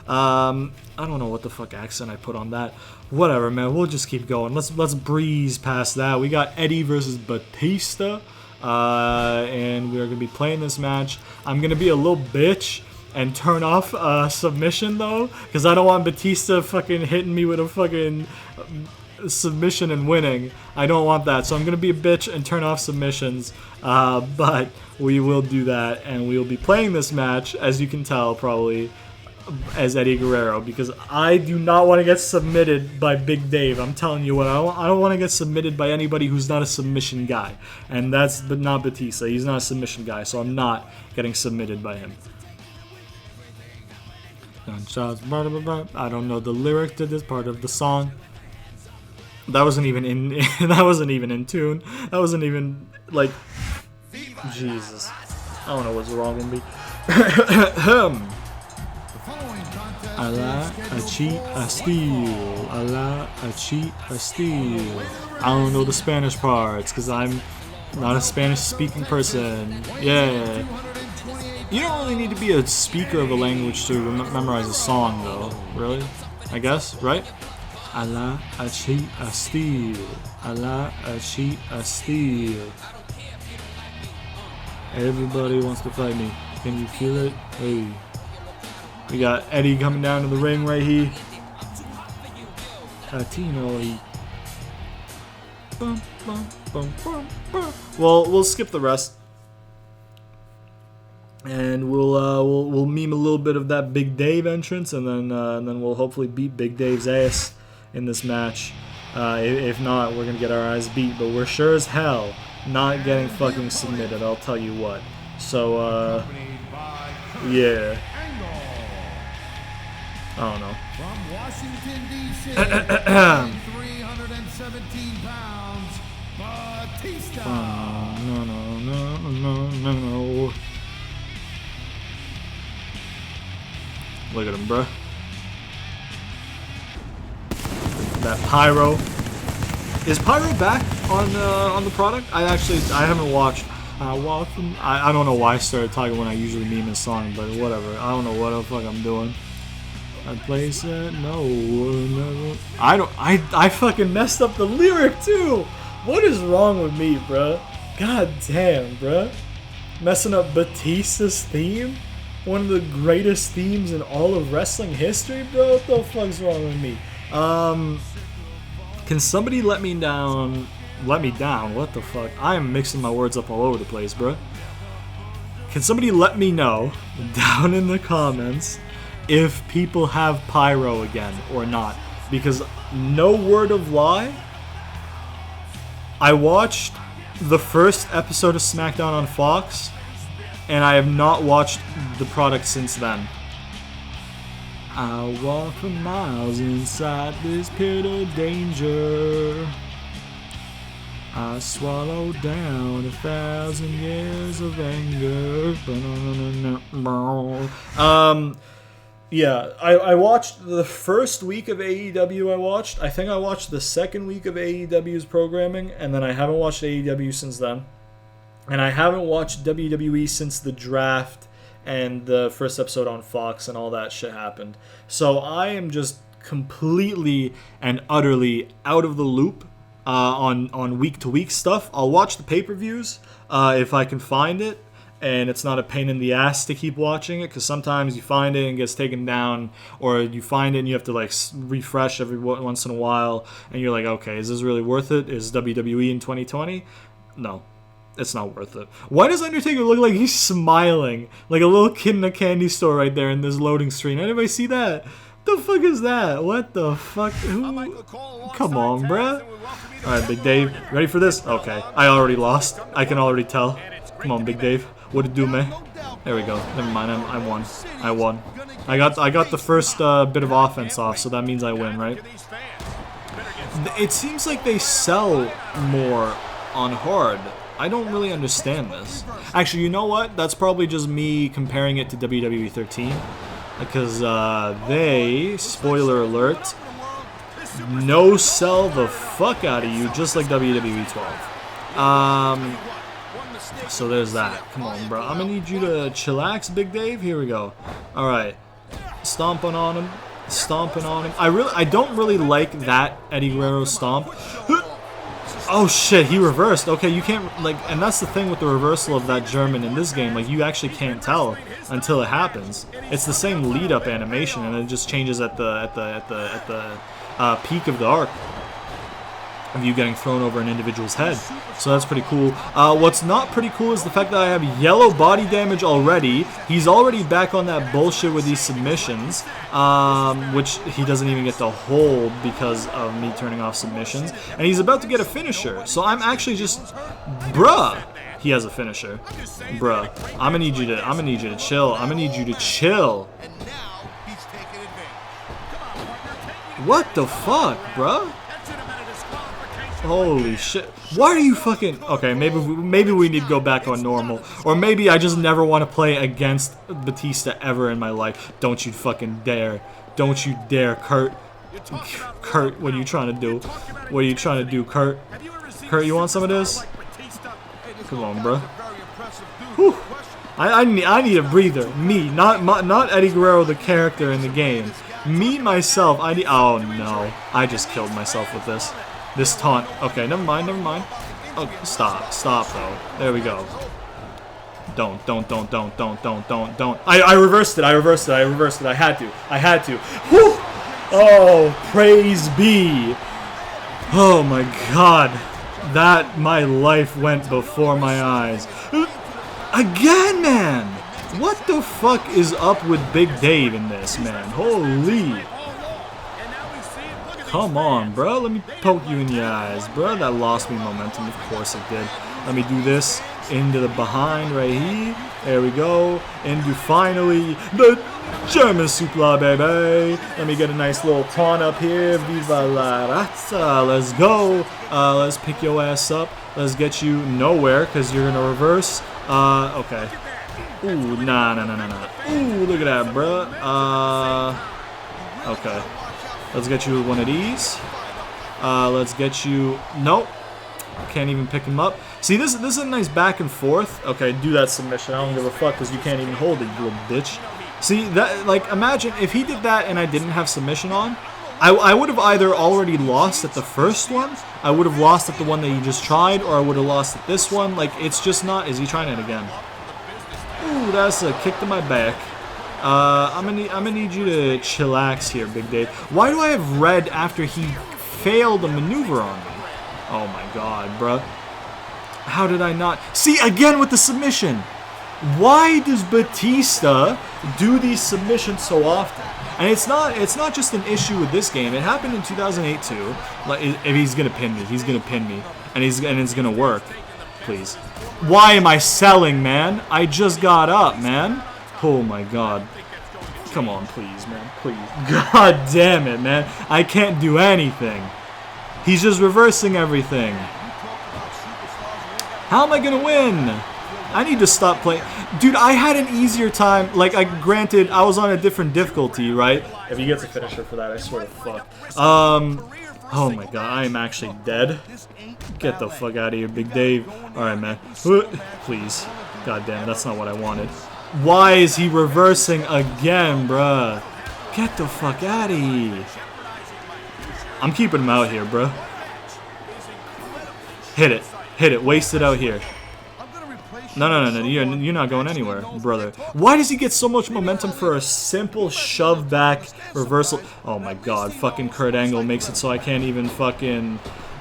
Speaker 1: I don't know what the fuck accent I put on that. Whatever, man, we'll just keep going. Let's breeze past that. We got Eddie versus Batista, and we're going to be playing this match. I'm going to be a little bitch and turn off submission, though, because I don't want Batista fucking hitting me with a fucking submission and winning. I don't want that, so I'm gonna be a bitch and turn off submissions, but we will do that, and we will be playing this match, as you can tell probably, as Eddie Guerrero, because I do not want to get submitted by Big Dave. I'm telling you what, I don't want to get submitted by anybody who's not a submission guy, and that's not Batista. He's not a submission guy, so I'm not getting submitted by him. I don't know the lyric to this part of the song. That wasn't even in. That wasn't even in tune. That wasn't even like. Jesus, I don't know what's wrong with me. A la, a cheat, a steal. A la, a cheat, a steal. I don't know the Spanish parts because I'm not a Spanish-speaking person. Yeah. You don't really need to be a speaker of a language to memorize a song, though. Really? I guess, right? A la, a cheat, a steal. A la, a cheat, a steal. Everybody wants to fight me. Can you feel it? Hey. We got Eddie coming down to the ring right here. Latino. Well, we'll skip the rest. And we'll meme a little bit of that Big Dave entrance, and then we'll hopefully beat Big Dave's ass in this match. If not, we're gonna get our eyes beat, but we're sure as hell not getting fucking submitted, I'll tell you what. So yeah, I don't know.
Speaker 2: From Washington, D.C., 317 pounds, Batista.
Speaker 1: No. Look at him, bro. That Pyro. Is Pyro back on the product? I haven't watched. I don't know why I started talking when I usually meme his song, but whatever. I don't know what the fuck I'm doing. I place it. No. I fucking messed up the lyric too. What is wrong with me, bruh? God damn, bruh. Messing up Batista's theme? One of the greatest themes in all of wrestling history, bro? What the fuck's wrong with me? Can somebody let me down? Let me down? What the fuck? I am mixing my words up all over the place, bro. Can somebody let me know down in the comments if people have Pyro again or not? Because no word of lie, I watched the first episode of Smackdown on Fox, and I have not watched the product since then. I walk for miles inside this pit of danger. I swallow down 1,000 years of anger. Yeah, I watched the first week of AEW. I think I watched the second week of AEW's programming, and then I haven't watched AEW since then. And I haven't watched WWE since the draft and the first episode on Fox and all that shit happened. So I am just completely and utterly out of the loop on week-to-week stuff. I'll watch the pay-per-views if I can find it, and it's not a pain in the ass to keep watching it, because sometimes you find it and it gets taken down, or you find it and you have to like refresh every once in a while, and you're like, okay, is this really worth it? Is WWE in 2020? No. It's not worth it. Why does Undertaker look like he's smiling? Like a little kid in a candy store right there in this loading screen. Anybody see that? The fuck is that? What the fuck? Who? Come on, bruh. Alright, Big Dave. Ready for this? Okay. I already lost. I can already tell. Come on, Big Dave. What it do, man? There we go. Never mind. I won. I won. I got the first bit of offense off, so that means I win, right? It seems like they sell more on hard. I don't really understand this. Actually, you know what? That's probably just me comparing it to WWE 13. Because they, spoiler alert, no-sell the fuck out of you, just like WWE 12. So there's that. Come on, bro. I'm gonna need you to chillax, Big Dave. Here we go. Alright. Stomping on him. Stomping on him. I don't really like that Eddie Guerrero stomp. Oh shit, he reversed. Okay, you can't, like, and that's the thing with the reversal of that German in this game. Like, you actually can't tell until it happens. It's the same lead-up animation, and it just changes at the peak of the arc of you getting thrown over an individual's head. So that's pretty cool. What's not pretty cool is the fact that I have yellow body damage already. He's already back on that bullshit with these submissions, which he doesn't even get to hold because of me turning off submissions. And he's about to get a finisher. So I'm actually just, bruh. He has a finisher, bruh. I'm gonna need you to chill. I'm gonna need you to chill. What the fuck, bruh? Holy shit. Why are you fucking... Okay, maybe we need to go back on normal. Or maybe I just never want to play against Batista ever in my life. Don't you fucking dare. Don't you dare, Kurt. Kurt, what are you trying to do? What are you trying to do, Kurt? Kurt, you want some of this? Come on, bro. Whew. I need a breather. Me, not Eddie Guerrero, the character in the game. Me, myself, I need... Oh, no. I just killed myself with this. This taunt. Okay, never mind. Okay, stop, though. There we go. Don't. I reversed it. I had to. Whew! Oh, praise be. Oh my god. That, my life went before my eyes. Again, man! What the fuck is up with Big Dave in this, man? Holy... Come on, bro. Let me poke you in the eyes, bro. That lost me momentum. Of course it did. Let me do this into the behind right here. There we go. Into finally the German supla, baby. Let me get a nice little taunt up here. Viva la razza. Let's go. Let's pick your ass up. Let's get you nowhere because you're gonna reverse. Okay. Ooh, nah. Ooh, look at that, bro. Okay. Let's get you one of these. Let's get you... Nope. Can't even pick him up. See, this is a nice back and forth. Okay, do that submission. I don't give a fuck because you can't even hold it, you little bitch. See, that, like, imagine if he did that and I didn't have submission on. I would have either already lost at the first one, I would have lost at the one that you just tried, or I would have lost at this one. Like, it's just not... Is he trying it again? Ooh, that's a kick to my back. I'm gonna need you to chillax here, Big Dave. Why do I have red after he failed a maneuver on me? Oh my god, bruh. How did I not... See, again with the submission. Why does Batista do these submissions so often? And it's not just an issue with this game. It happened in 2008 too. Like, if he's gonna pin me, he's gonna pin me, and it's gonna work. Please. Why am I selling, man? I just got up, man. Oh my god. Come on, please, man. Please. God damn it, man. I can't do anything. He's just reversing everything. How am I gonna win? I need to stop playing. Dude, I had an easier time. Like, granted, I was on a different difficulty, right? If he gets a finisher for that, I swear to fuck. Oh my god, I am actually dead. Get the fuck out of here, Big Dave. Alright, man. Please. God damn it, that's not what I wanted. Why is he reversing again, bruh? Get the fuck out of here. I'm keeping him out here, bro. Hit it. Hit it. Waste it out here. No. You're not going anywhere, brother. Why does he get so much momentum for a simple shove back reversal? Oh my god. Fucking Kurt Angle makes it so I can't even fucking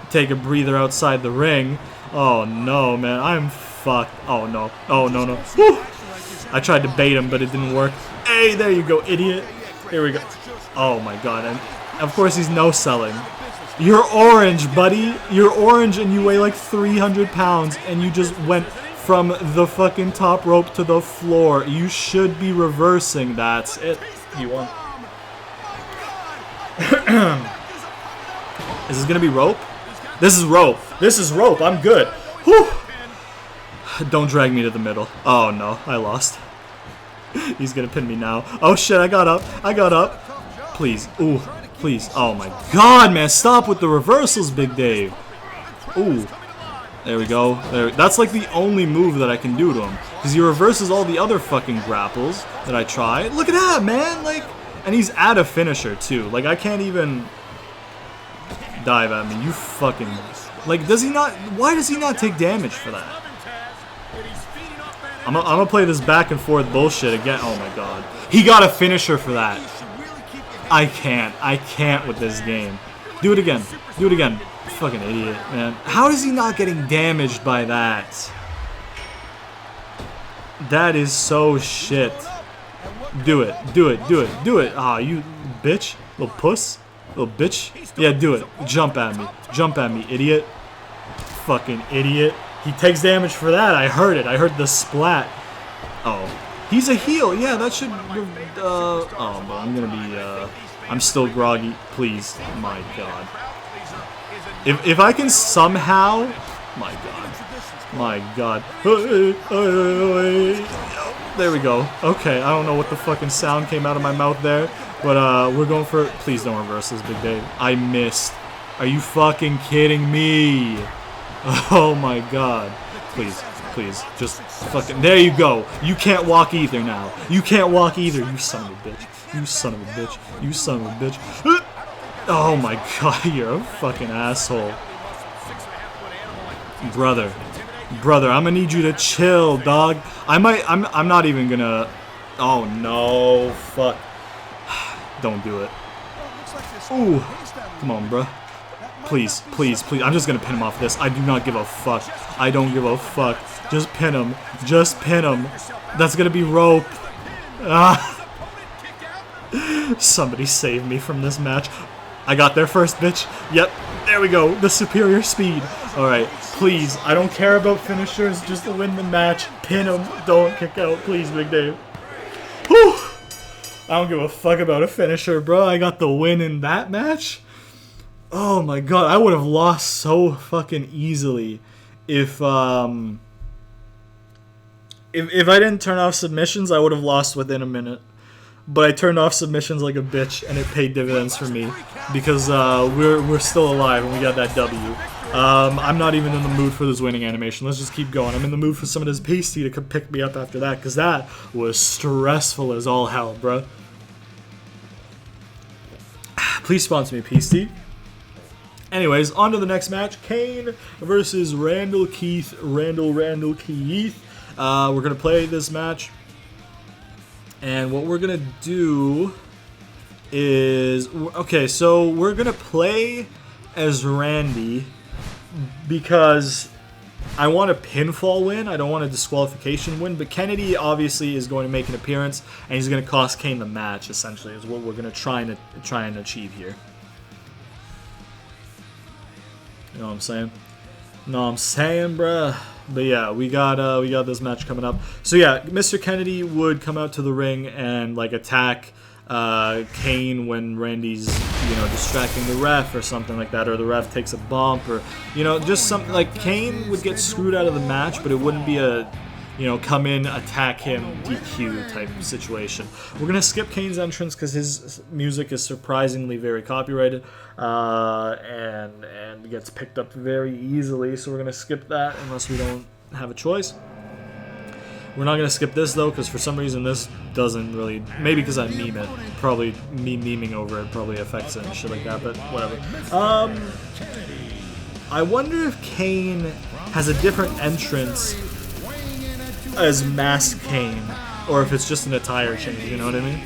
Speaker 1: take a breather outside the ring. Oh no, man. I'm fucked. Oh no. Oh no. Woo! I tried to bait him, but it didn't work. Hey, there you go, idiot. Here we go. Oh my god. And of course he's no-selling. You're orange, buddy. You're orange and you weigh like 300 pounds and you just went from the fucking top rope to the floor. You should be reversing. That's it. You won. Is this gonna be rope? This is rope. This is rope. I'm good. Whew. Don't drag me to the middle. Oh no, I lost. He's gonna pin me now. Oh shit, I got up. I got up. Please. Ooh. Please. Oh my god, man. Stop with the reversals, Big Dave. Ooh. There we go. That's like the only move that I can do to him. Because he reverses all the other fucking grapples that I try. Look at that, man. Like, and he's at a finisher, too. Like, I can't even dive at me. You fucking... Like, does he not... Why does he not take damage for that? I'm gonna play this back and forth bullshit again. Oh my god. He got a finisher for that. I can't with this game. Do it again. Do it again. Fucking idiot, man. How is he not getting damaged by that? That is so shit. Do it. Do it. Do it. Do it. Ah, you bitch. Little puss. Little bitch. Yeah, do it. Jump at me. Jump at me, idiot. Fucking idiot. He takes damage for that. I heard it. I heard the splat. Oh. He's a heel. Yeah, that should... oh, but I'm gonna be... I'm still groggy. Please. My god. If I can somehow... My god. My god. There we go. Okay, I don't know what the fucking sound came out of my mouth there. But we're going for... Please don't reverse this, Big Dave. I missed. Are you fucking kidding me? Oh my god. Please. Please. Just fucking... There you go. You can't walk either now. You can't walk either, you son of a bitch. You son of a bitch. You son of a bitch. Oh my god, you're a fucking asshole. Brother, I'm gonna need you to chill, dog. I'm not even gonna... Oh no, fuck. Don't do it. Ooh, come on, bro. Please. I'm just gonna pin him off this. I do not give a fuck. I don't give a fuck. Just pin him. Just pin him. That's gonna be rope. Ah. Somebody save me from this match. I got there first, bitch. Yep, there we go. The superior speed. Alright, please. I don't care about finishers. Just win the match. Pin him. Don't kick out. Please, Big Dave. Whew. I don't give a fuck about a finisher, bro. I got the win in that match. Oh my god. I would have lost so fucking easily if I didn't turn off submissions. I would have lost within a minute. But I turned off submissions like a bitch, and it paid dividends for me because we're still alive and we got that W. I'm not even in the mood for this winning animation. Let's just keep going. I'm in the mood for some of this pasty to pick me up after that because that was stressful as all hell, bro. Please sponsor me, pasty. Anyways, on to the next match. Kane versus Randall Keith. Randall Keith. We're going to play this match. And what we're going to do is... Okay, so we're going to play as Randy because I want a pinfall win. I don't want a disqualification win. But Kennedy obviously is going to make an appearance, and he's going to cost Kane the match, essentially, is what we're going to try and achieve here. You know what I'm saying? Bruh. But yeah, we got this match coming up. So yeah, Mr. Kennedy would come out to the ring and like attack Kane when Randy's distracting the ref or something like that, or the ref takes a bump, or just something like Kane would get screwed out of the match, but it wouldn't be a come in, attack him, DQ type situation. We're gonna skip Kane's entrance because his music is surprisingly very copyrighted and gets picked up very easily. So we're gonna skip that unless we don't have a choice. We're not going to skip this, though, because for some reason this doesn't really... Maybe because I meme it. Probably me memeing over it probably affects it and shit like that, but whatever. I wonder if Kane has a different entrance as Masked Kane, or if it's just an attire change, you know what I mean?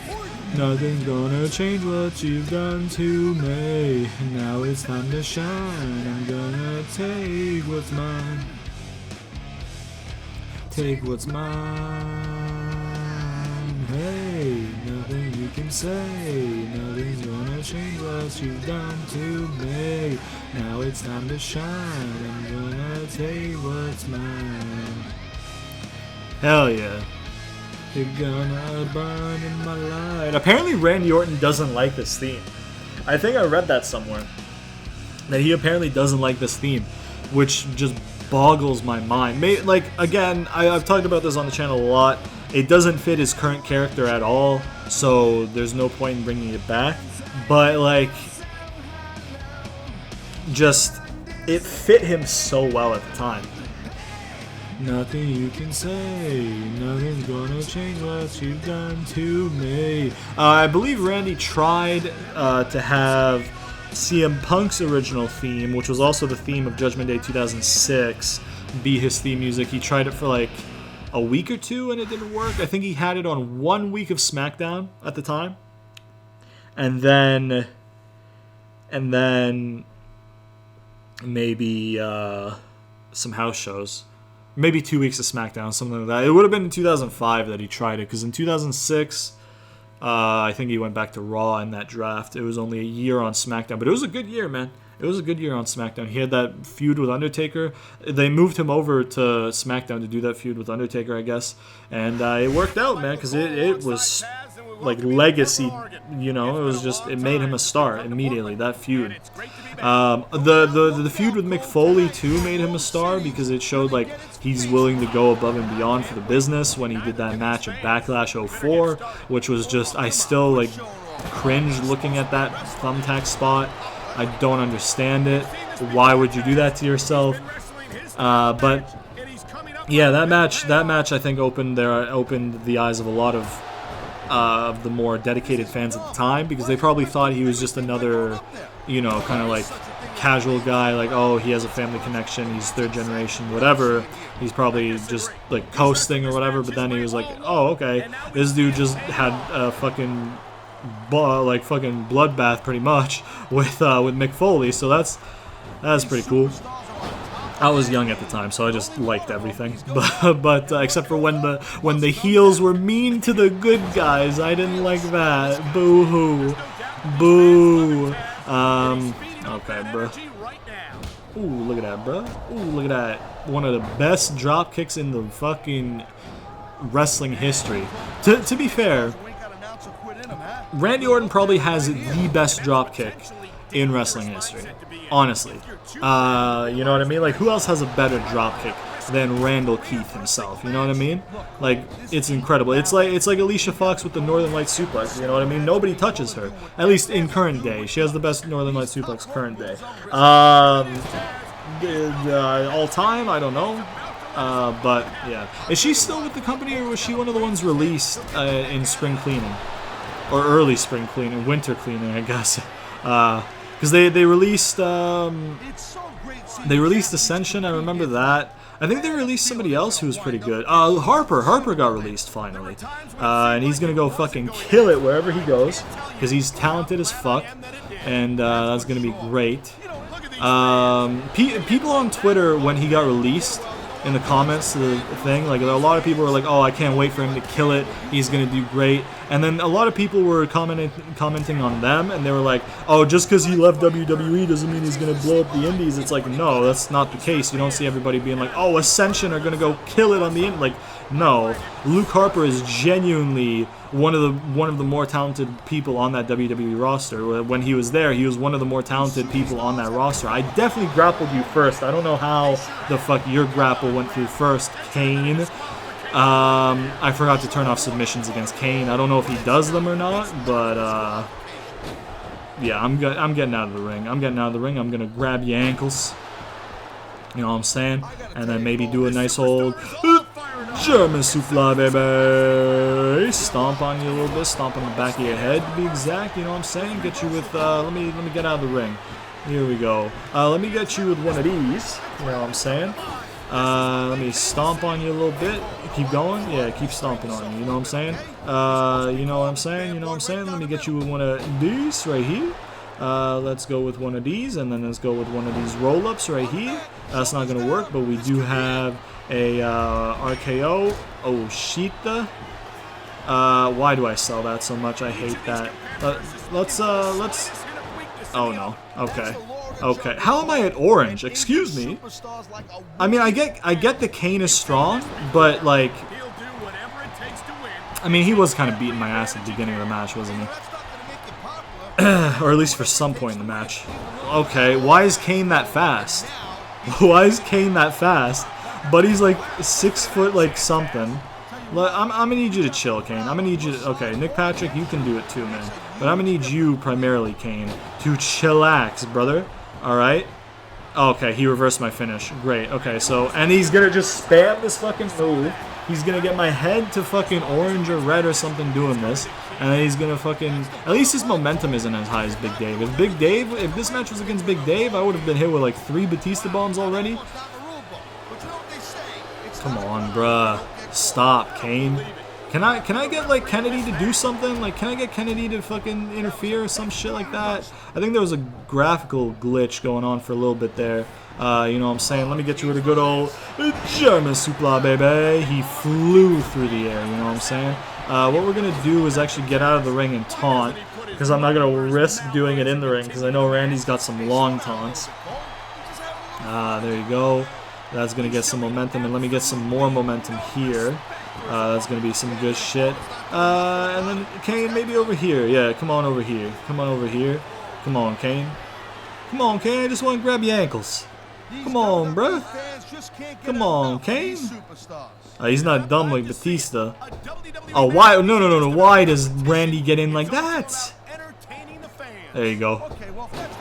Speaker 1: Nothing's gonna change what you've done to me. Now it's time to shine. I'm gonna take what's mine. Take what's mine. Hey, nothing you can say. Nothing's gonna change what you've done to me. Now it's time to shine. I'm gonna take what's mine. Hell yeah. You're gonna burn in my light. Apparently Randy Orton doesn't like this theme. I think I read that somewhere. That he apparently doesn't like this theme, which just boggles my mind. Like, again, I've talked about this on the channel a lot. It doesn't fit his current character at all, so there's no point in bringing it back. But, like, just, it fit him so well at the time. Nothing you can say, nothing's gonna change what you've done to me. I believe Randy tried to have CM Punk's original theme, which was also the theme of Judgment Day 2006, be his theme music. He tried it for like a week or two and it didn't work. I think he had it on 1 week of SmackDown at the time. And then maybe some house shows. Maybe 2 weeks of SmackDown, something like that. It would have been in 2005 that he tried it, because in 2006, I think he went back to Raw in that draft. It was only a year on SmackDown, but it was a good year, man. It was a good year on SmackDown. He had that feud with Undertaker. They moved him over to SmackDown to do that feud with Undertaker, I guess. And it worked out, man, because it was like legacy, you know. It was just, it made him a star immediately, that feud. The feud with Mick Foley too made him a star, because it showed like he's willing to go above and beyond for the business when he did that match at Backlash 04, which was just, I still like cringe looking at that thumbtack spot. I don't understand it. Why would you do that to yourself? But yeah, that match I think opened the eyes of a lot of the more dedicated fans at the time, because they probably thought he was just another, you know, kind of like casual guy, like, oh, he has a family connection, he's third generation, whatever, he's probably just like coasting or whatever. But then he was like, oh, okay, this dude just had a fucking bloodbath pretty much with Mick Foley, so that's pretty cool. I was young at the time, so I just liked everything. But except for when the heels were mean to the good guys, I didn't like that. Boo hoo, boo. Okay, bro. Ooh, look at that, bro. Ooh, look at that. One of the best drop kicks in the fucking wrestling history. To be fair, Randy Orton probably has the best drop kick in wrestling history. Honestly. You know what I mean? Like, who else has a better drop kick than Randall Keith himself? You know what I mean? Like, it's incredible. It's like Alicia Fox with the Northern Light suplex. You know what I mean? Nobody touches her. At least in current day. She has the best Northern Light suplex current day. All time, I don't know. But yeah, is she still with the company, or was she one of the ones released in spring cleaning, or early spring cleaning, winter cleaning, I guess? Because they released Ascension. I remember that. I think they released somebody else who was pretty good. Harper got released finally, and he's gonna go fucking kill it wherever he goes, because he's talented as fuck, and that's gonna be great. People on Twitter, when he got released, in the comments to the thing, like, a lot of people were like, oh, I can't wait for him to kill it, he's gonna do great. And then a lot of people were commenting on them, and they were like, oh, just because he left WWE doesn't mean he's gonna blow up the indies. It's like, no, that's not the case. You don't see everybody being like, oh, Ascension are gonna go kill it on the indie. Like, no, Luke Harper is genuinely one of the more talented people on that WWE roster. When he was there, he was one of the more talented people on that roster. I definitely grappled you first. I don't know how the fuck your grapple went through first, Kane. I forgot to turn off submissions against Kane. I don't know if he does them or not, but yeah, I'm getting out of the ring. I'm gonna grab your ankles. You know what I'm saying? And then maybe do a nice old German Supla, baby. Stomp on you a little bit. Stomp on the back of your head, to be exact. You know what I'm saying? Get you with, let me get out of the ring. Here we go. Let me get you with one of these. You know what I'm saying? Let me stomp on you a little bit. Keep going. Yeah, keep stomping on you. You know what I'm saying? You know what I'm saying? You know what I'm saying? Let me get you with one of these right here. Let's go with one of these, and then let's go with one of these roll-ups right here. That's not going to work, but we do have a RKO. Oh, Shita. Why do I sell that so much? I hate that. Let's... Oh, no. Okay. Okay. How am I at orange? Excuse me. I mean, I get the Kane is strong, but, like... I mean, he was kind of beating my ass at the beginning of the match, wasn't he? Or at least for some point in the match. Okay, why is Kane that fast? Why is Kane that fast? But he's like 6 foot like something. I'm gonna need you to chill, Kane. I'm gonna need you to... Okay, Nick Patrick, you can do it too, man. But I'm gonna need you primarily, Kane, to chillax, brother. Alright? Okay, he reversed my finish. Great, okay, so... And he's gonna just spam this fucking move. He's gonna get my head to fucking orange or red or something doing this. And then he's gonna fucking... At least his momentum isn't as high as Big Dave. If this match was against Big Dave, I would have been hit with like 3 Batista bombs already. Come on, bruh. Stop, Kane. Can I get like Kennedy to do something? Like, can I get Kennedy to fucking interfere or some shit like that? I think there was a graphical glitch going on for a little bit there. You know what I'm saying? Let me get you with a good old German Supla, baby. He flew through the air, you know what I'm saying? What we're going to do is actually get out of the ring and taunt, because I'm not going to risk doing it in the ring, because I know Randy's got some long taunts. There you go. That's going to get some momentum, and let me get some more momentum here. That's going to be some good shit. And then Kane, maybe over here. Yeah, come on over here. Come on over here. Come on, Kane. Come on, Kane. I just want to grab your ankles. Come on, bruh. Come on, Kane. He's not dumb like Batista. Oh, why? No. Why does Randy get in like that? There you go.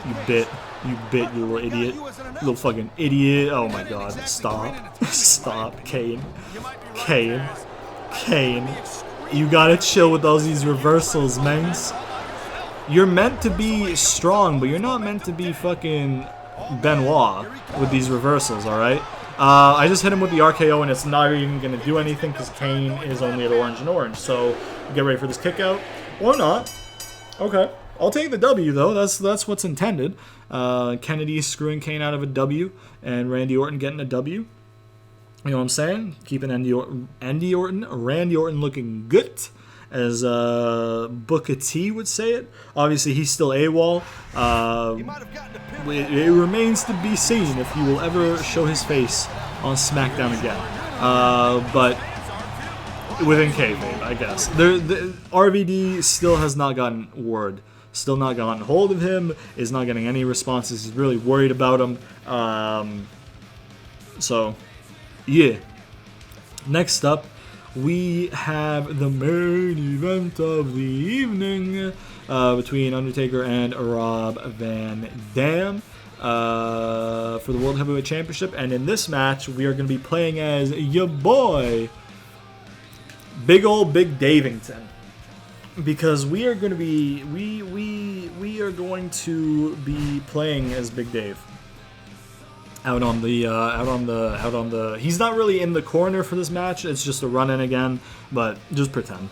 Speaker 1: You bit. You bit, you little idiot. You little fucking idiot. Oh my god. Stop. Stop, Kane. Kane. Kane. You gotta chill with all these reversals, mangs. You're meant to be strong, but you're not meant to be fucking Benoit with these reversals, alright? I just hit him with the RKO and it's not even going to do anything because Kane is only at orange and orange. So get ready for this kick out. Or not. Okay. I'll take the W though. That's what's intended. Kennedy screwing Kane out of a W and Randy Orton getting a W. You know what I'm saying? Keeping Randy Orton looking good, as Booker T would say it. Obviously, he's still AWOL. It remains to be seen if he will ever show his face on SmackDown again. But within kayfabe, I guess. The RVD still has not gotten word. Still not gotten hold of him. Is not getting any responses. He's really worried about him. So, yeah. Next up, we have the main event of the evening between Undertaker and Rob Van Dam for the World Heavyweight Championship. And in this match, we are going to be playing as your boy, Big Ol' Big Davington, because we are going to be playing as Big Dave. Out on the he's not really in the corner for this match. It's just a run-in again, but just pretend.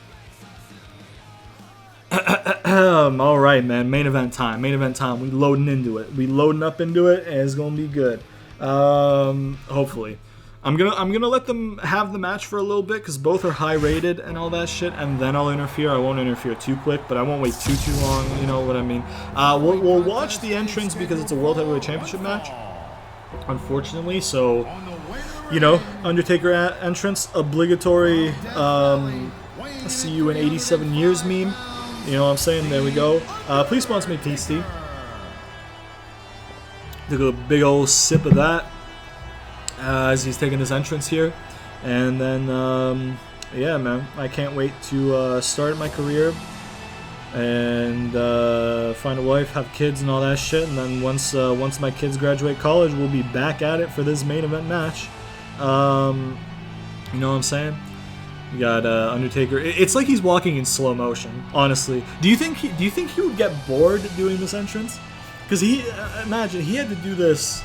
Speaker 1: All right, man. Main event time. We loading into it. We loading up into it, and it's gonna be good. Hopefully, I'm gonna let them have the match for a little bit because both are high rated and all that shit, and then I'll interfere. I won't interfere too quick, but I won't wait too long. You know what I mean? We'll watch the entrance because it's a World Heavyweight Championship match. Unfortunately, so, you know, Undertaker entrance, obligatory, see you in 87 years meme, you know what I'm saying, there we go. Please sponsor me, Tasty. Took a big old sip of that, as he's taking his entrance here, and then, yeah, man, I can't wait to, start my career, and find a wife, have kids, and all that shit. And then once my kids graduate college, we'll be back at it for this main event match. You know what I'm saying? You got Undertaker. It's like he's walking in slow motion. Honestly, do you think he would get bored doing this entrance? Because imagine he had to do this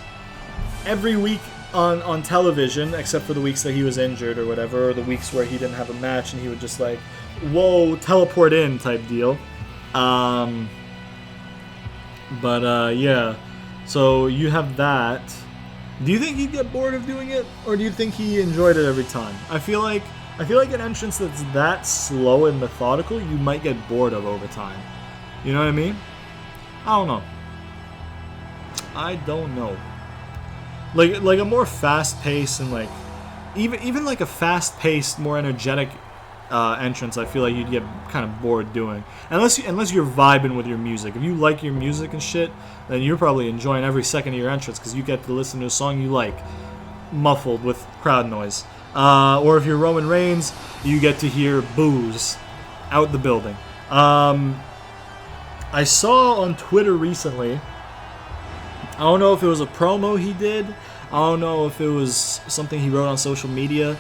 Speaker 1: every week on television, except for the weeks that he was injured or whatever, or the weeks where he didn't have a match and he would just like, whoa, teleport in type deal. Yeah. So you have that. Do you think he'd get bored of doing it, or do you think he enjoyed it every time? I feel like an entrance that's that slow and methodical, you might get bored of over time. You know what I mean? I don't know. Like a more fast-paced and like even like a fast-paced, more energetic entrance, I feel like you'd get kind of bored doing. Unless you're vibing with your music. If you like your music and shit, then you're probably enjoying every second of your entrance because you get to listen to a song you like, muffled with crowd noise. Or if you're Roman Reigns, you get to hear boos out the building. I saw on Twitter recently, I don't know if it was a promo he did, I don't know if it was something he wrote on social media,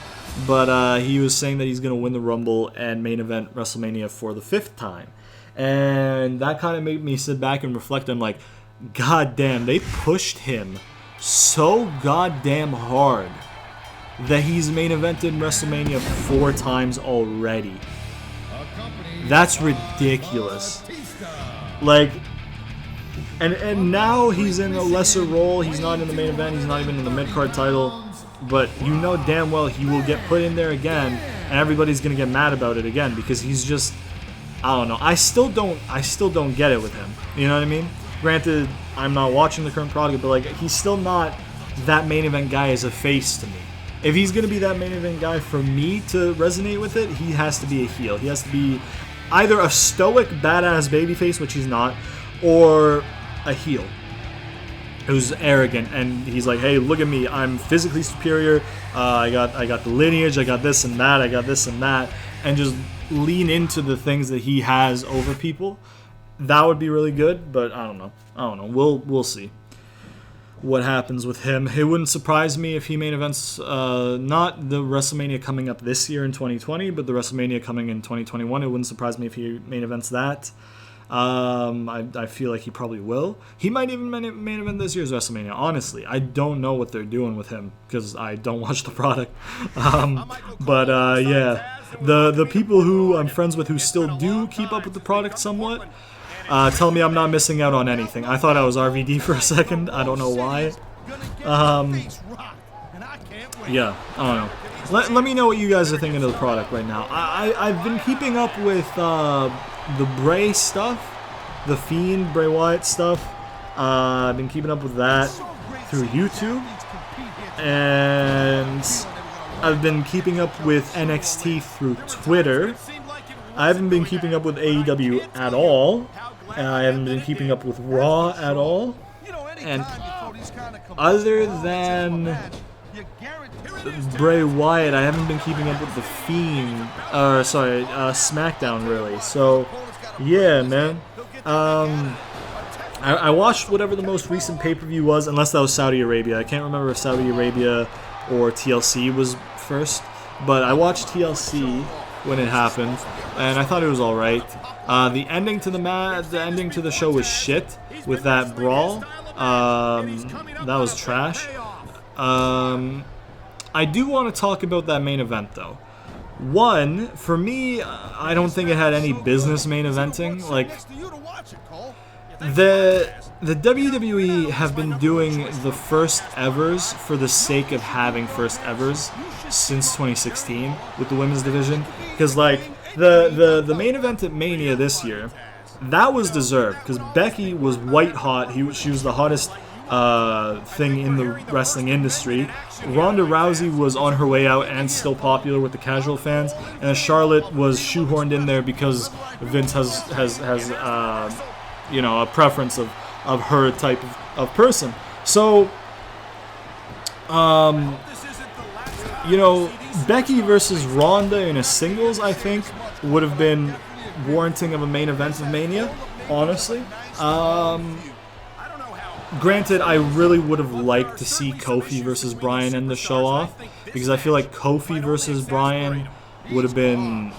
Speaker 1: but he was saying that he's going to win the Rumble and main event WrestleMania for the 5th time. And that kind of made me sit back and reflect on, like, god damn, they pushed him so goddamn hard that he's main evented WrestleMania 4 times already. That's ridiculous. Like, and now he's in a lesser role. He's not in the main event. He's not even in the mid-card title. But you know damn well he will get put in there again, and everybody's gonna get mad about it again because he's just, I don't know. I still don't get it with him. You know what I mean? Granted, I'm not watching the current product, but like he's still not that main event guy as a face to me. If he's gonna be that main event guy for me to resonate with it, he has to be a heel. He has to be either a stoic badass babyface, which he's not, or a heel who's arrogant and he's like, hey, look at me, I'm physically superior, I got the lineage, I got this and that, I got this and that, and just lean into the things that he has over people. That would be really good, but I don't know. We'll see what happens with him. It wouldn't surprise me if he main events not the WrestleMania coming up this year in 2020, but the WrestleMania coming in 2021. It wouldn't surprise me if he main events that. I feel like he probably will. He might even main event this year's WrestleMania. Honestly, I don't know what they're doing with him because I don't watch the product. Yeah, the people who I'm friends with who still do keep up with the product somewhat tell me I'm not missing out on anything. I thought I was RVD for a second. I don't know why. Yeah, I don't know. Let me know what you guys are thinking of the product right now. I've been keeping up with the Bray stuff, the Fiend, Bray Wyatt stuff. I've been keeping up with that through YouTube, and I've been keeping up with NXT through Twitter. I haven't been keeping up with AEW at all. I haven't been keeping up with Raw at all. And other than Bray Wyatt, I haven't been keeping up with the Fiend, SmackDown really. So, yeah, man. I watched whatever the most recent pay-per-view was, unless that was Saudi Arabia. I can't remember if Saudi Arabia or TLC was first, but I watched TLC when it happened, and I thought it was all right. The ending to the show was shit with that brawl. That was trash. I do want to talk about that main event though. One, for me, I don't think it had any business main eventing. Like, the WWE have been doing the first evers for the sake of having first evers since 2016 with the women's division. Because like the main event at Mania this year, that was deserved because Becky was white hot. She was the hottest thing in the wrestling industry. Ronda Rousey was on her way out and still popular with the casual fans, and Charlotte was shoehorned in there because Vince has a preference of her type of person. So Becky versus Ronda in a singles, I think, would have been warranting of a main event of Mania, honestly. Granted, I really would have liked to see Kofi versus Bryan end the show off, because I feel like Kofi versus Bryan would have been...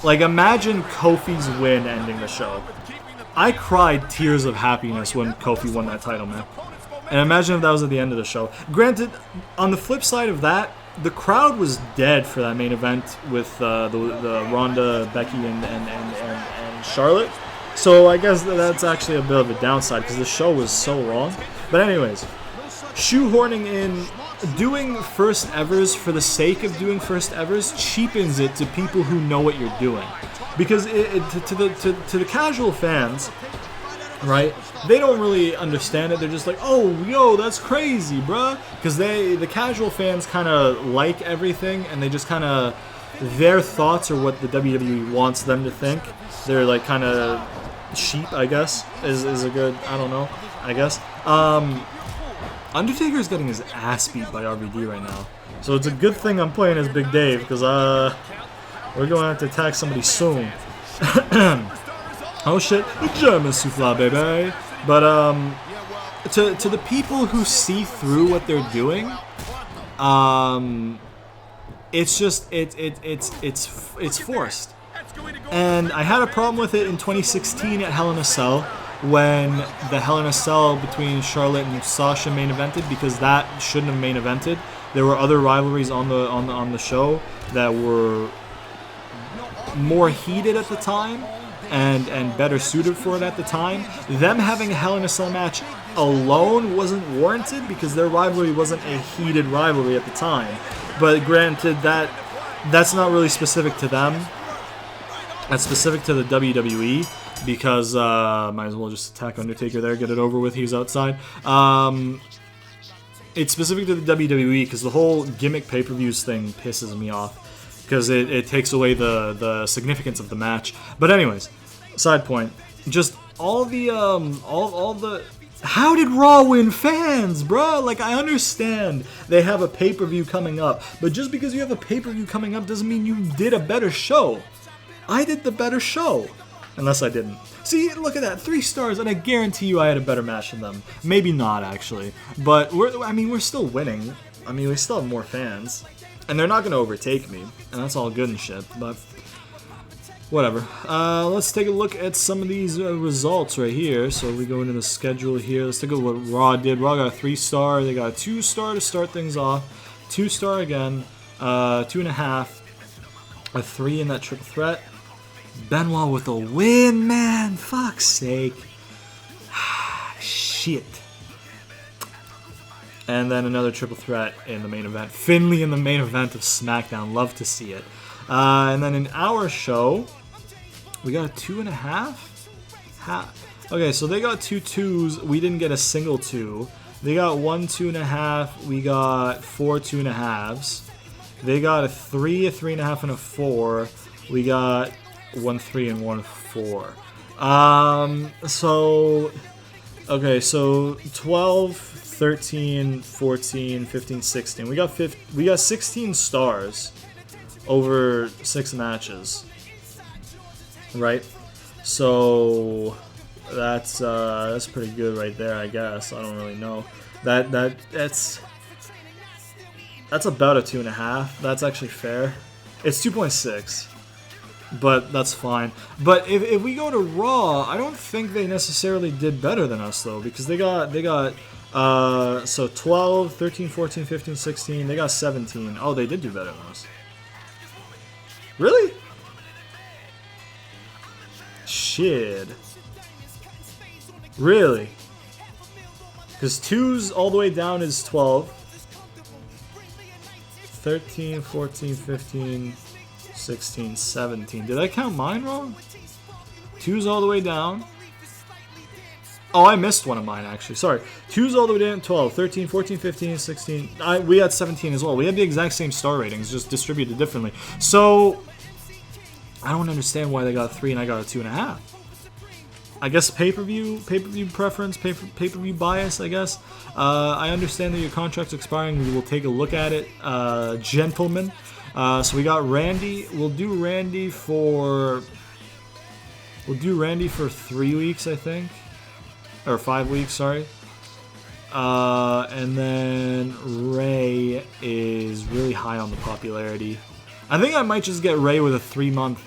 Speaker 1: Like, imagine Kofi's win ending the show. I cried tears of happiness when Kofi won that title, man. And imagine if that was at the end of the show. Granted, on the flip side of that, the crowd was dead for that main event with the Ronda, Becky, and Charlotte. So I guess that's actually a bit of a downside because the show was so long. But anyways, shoehorning in doing first evers for the sake of doing first evers cheapens it to people who know what you're doing. Because to the casual fans, right? They don't really understand it. They're just like, oh, yo, that's crazy, bruh. Because the casual fans kind of like everything, and they just kind of, their thoughts are what the WWE wants them to think. They're like kind of sheep, I guess, is a good, I don't know, I guess. Undertaker's getting his ass beat by RVD right now. So it's a good thing I'm playing as Big Dave, because we're going to have to attack somebody soon. Oh shit, the German souffle, baby. But to the people who see through what they're doing, it's just it's forced. And I had a problem with it in 2016 at Hell in a Cell, when the Hell in a Cell between Charlotte and Sasha main evented, because that shouldn't have main evented. There were other rivalries on the show that were more heated at the time and better suited for it at the time. Them having a Hell in a Cell match alone wasn't warranted because their rivalry wasn't a heated rivalry at the time. But granted, that's not really specific to them. That's specific to the WWE, because might as well just attack Undertaker there, get it over with. He's outside. It's specific to the WWE because the whole gimmick pay-per-views thing pisses me off, because it takes away the significance of the match. But anyways, side point, just all the how did Raw win fans, bruh? Like, I understand they have a pay-per-view coming up, but just because you have a pay-per-view coming up doesn't mean you did a better show. I did the better show. Unless I didn't. See, look at that, 3 stars, and I guarantee you I had a better match than them. Maybe not, actually. But, we're still winning. I mean, we still have more fans. And they're not going to overtake me. And that's all good and shit, but whatever. Let's take a look at some of these results right here. So we go into the schedule here. Let's take a look at what Raw did. Raw got a 3-star. They got a 2-star to start things off. 2-star again. 2.5. A 3 in that triple threat. Benoit with a win, man. Fuck's sake. Shit. And then another triple threat in the main event. Finlay in the main event of SmackDown. Love to see it. And then in our show, we got a 2.5. Okay, so they got 2 2s. We didn't get a single 2. They got 1 2.5. We got 4 2.5s. They got a 3, a 3.5, and a 4. We got 1 3 and 1 4. Okay, so 12, 13, 14, 15, 16. We got 16 stars over 6 matches. Right? So that's pretty good right there, I guess. I don't really know. That's about a 2.5. That's actually fair. It's 2.6. But that's fine. But if we go to Raw, I don't think they necessarily did better than us, though, because they got so 12, 13, 14, 15, 16, they got 17. Oh, they did do better than us. Really? Shit. Really? Because 2's all the way down is 12. 13, 14, 15... 16, 17. Did I count mine wrong? 2's all the way down. Oh, I missed one of mine, actually. Sorry. 2's all the way down. 12, 13, 14, 15, 16. We had 17 as well. We had the exact same star ratings, just distributed differently. So, I don't understand why they got 3 and I got a 2.5. I guess pay-per-view preference, pay-per-view bias, I guess. I understand that your contract's expiring. We will take a look at it, gentlemen. So we got Randy. We'll do Randy for 3 weeks, I think, or 5 weeks. Sorry. And then Ray is really high on the popularity. I think I might just get Ray with a 3-month.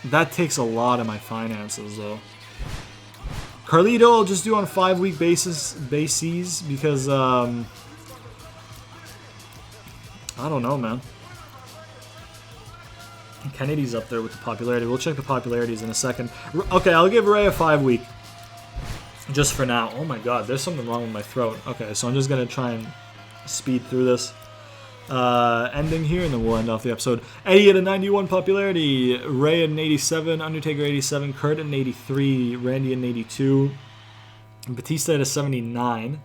Speaker 1: That takes a lot of my finances, though. Carlito I'll just do on a 5-week basis because I don't know, man. Kennedy's up there with the popularity. We'll check the popularities in a second. Okay, I'll give Ray a 5-week. Just for now. Oh my god, there's something wrong with my throat. Okay, so I'm just going to try and speed through this. Ending here, and then we'll end off the episode. Eddie at a 91 popularity. Ray at an 87. Undertaker 87. Kurt at an 83. Randy at an 82. Batista at a 79.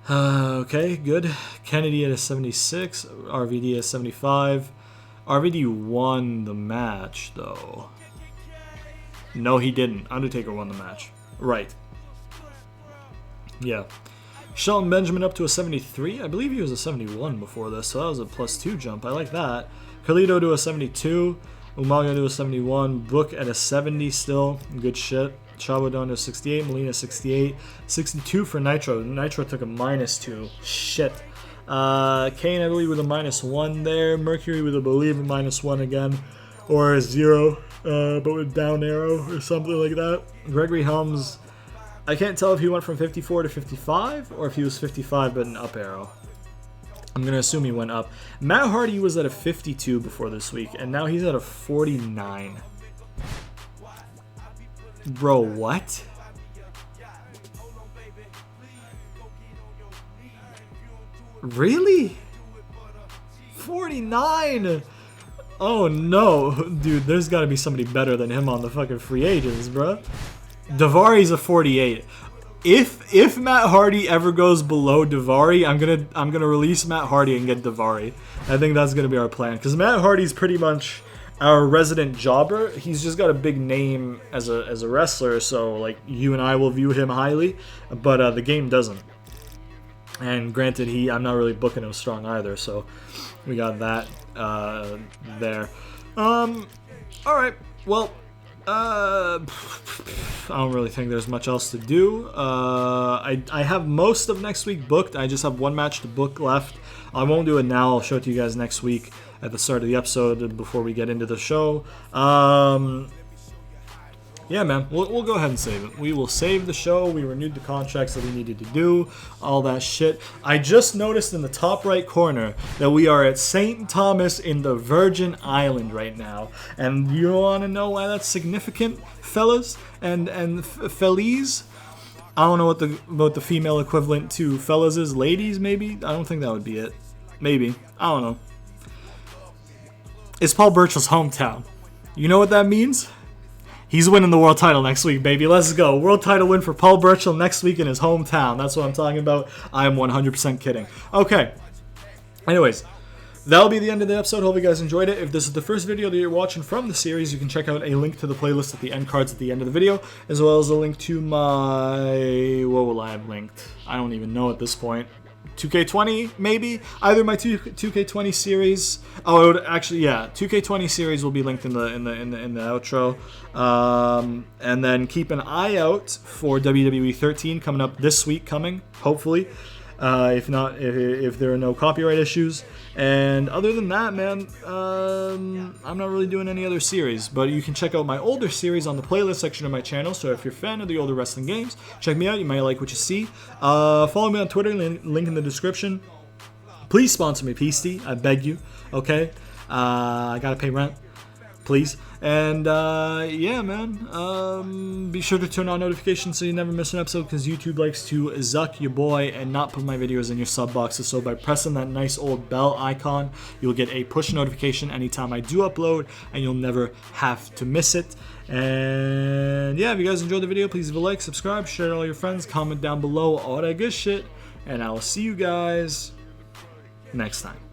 Speaker 1: Okay, good. Kennedy at a 76. RVD at 75. RVD won the match, though. No, he didn't. Undertaker won the match. Right. Yeah. Shelton Benjamin up to a 73. I believe he was a 71 before this, so that was a +2 jump. I like that. Carlito to a 72. Umaga to a 71. Book at a 70 still. Good shit. Chavo down to a 68. Molina 68. 62 for Nitro. Nitro took a -2. Shit. Kane, I believe, with a -1 there. Mercury with, I believe, a -1 again. Or a 0, but with down arrow or something like that. Gregory Helms, I can't tell if he went from 54 to 55 or if he was 55 but an up arrow. I'm going to assume he went up. Matt Hardy was at a 52 before this week, and now he's at a 49. Bro, what? Really? 49? Oh no. Dude, there's got to be somebody better than him on the fucking free agents, bro. Daivari a 48. If Matt Hardy ever goes below Daivari, I'm gonna release Matt Hardy and get Daivari. I think that's gonna be our plan, because Matt Hardy's pretty much our resident jobber. He's just got a big name as a wrestler, so like you and I will view him highly, but the game doesn't. And granted, I'm not really booking him strong either, so we got that there. All right, well. I don't really think there's much else to do. I have most of next week booked. I just have one match to book left. I won't do it now. I'll show it to you guys next week at the start of the episode before we get into the show. Yeah, man, we'll go ahead and save it. We will save the show. We renewed the contracts that we needed to do, all that shit. I just noticed in the top right corner that we are at St. Thomas in the Virgin Island right now. And you want to know why that's significant, fellas and fellies? I don't know what the female equivalent to fellas is. Ladies, maybe? I don't think that would be it. Maybe. I don't know. It's Paul Burchill's hometown. You know what that means? He's winning the world title next week, baby. Let's go. World title win for Paul Burchill next week in his hometown. That's what I'm talking about. I am 100% kidding. Okay. Anyways, that'll be the end of the episode. Hope you guys enjoyed it. If this is the first video that you're watching from the series, you can check out a link to the playlist at the end cards at the end of the video, as well as a link to my... What will I have linked? I don't even know at this point. 2K20 maybe, either my 2K20 series. Oh, it would actually, yeah, 2K20 series will be linked in the outro. And then keep an eye out for WWE 13 coming up this week, hopefully. If not, if there are no copyright issues. And other than that, man, I'm not really doing any other series. But you can check out my older series on the playlist section of my channel. So if you're a fan of the older wrestling games, check me out. You might like what you see. Follow me on Twitter, link in the description. Please sponsor me, Peasty. I beg you. Okay? I gotta pay rent. Please. And yeah, man, be sure to turn on notifications so you never miss an episode, because YouTube likes to zuck your boy and not put my videos in your sub boxes. So by pressing that nice old bell icon, you'll get a push notification anytime I do upload, and you'll never have to miss it. And yeah, if you guys enjoyed the video, please leave a like, subscribe, share it with all your friends, comment down below, all that good shit, and I will see you guys next time.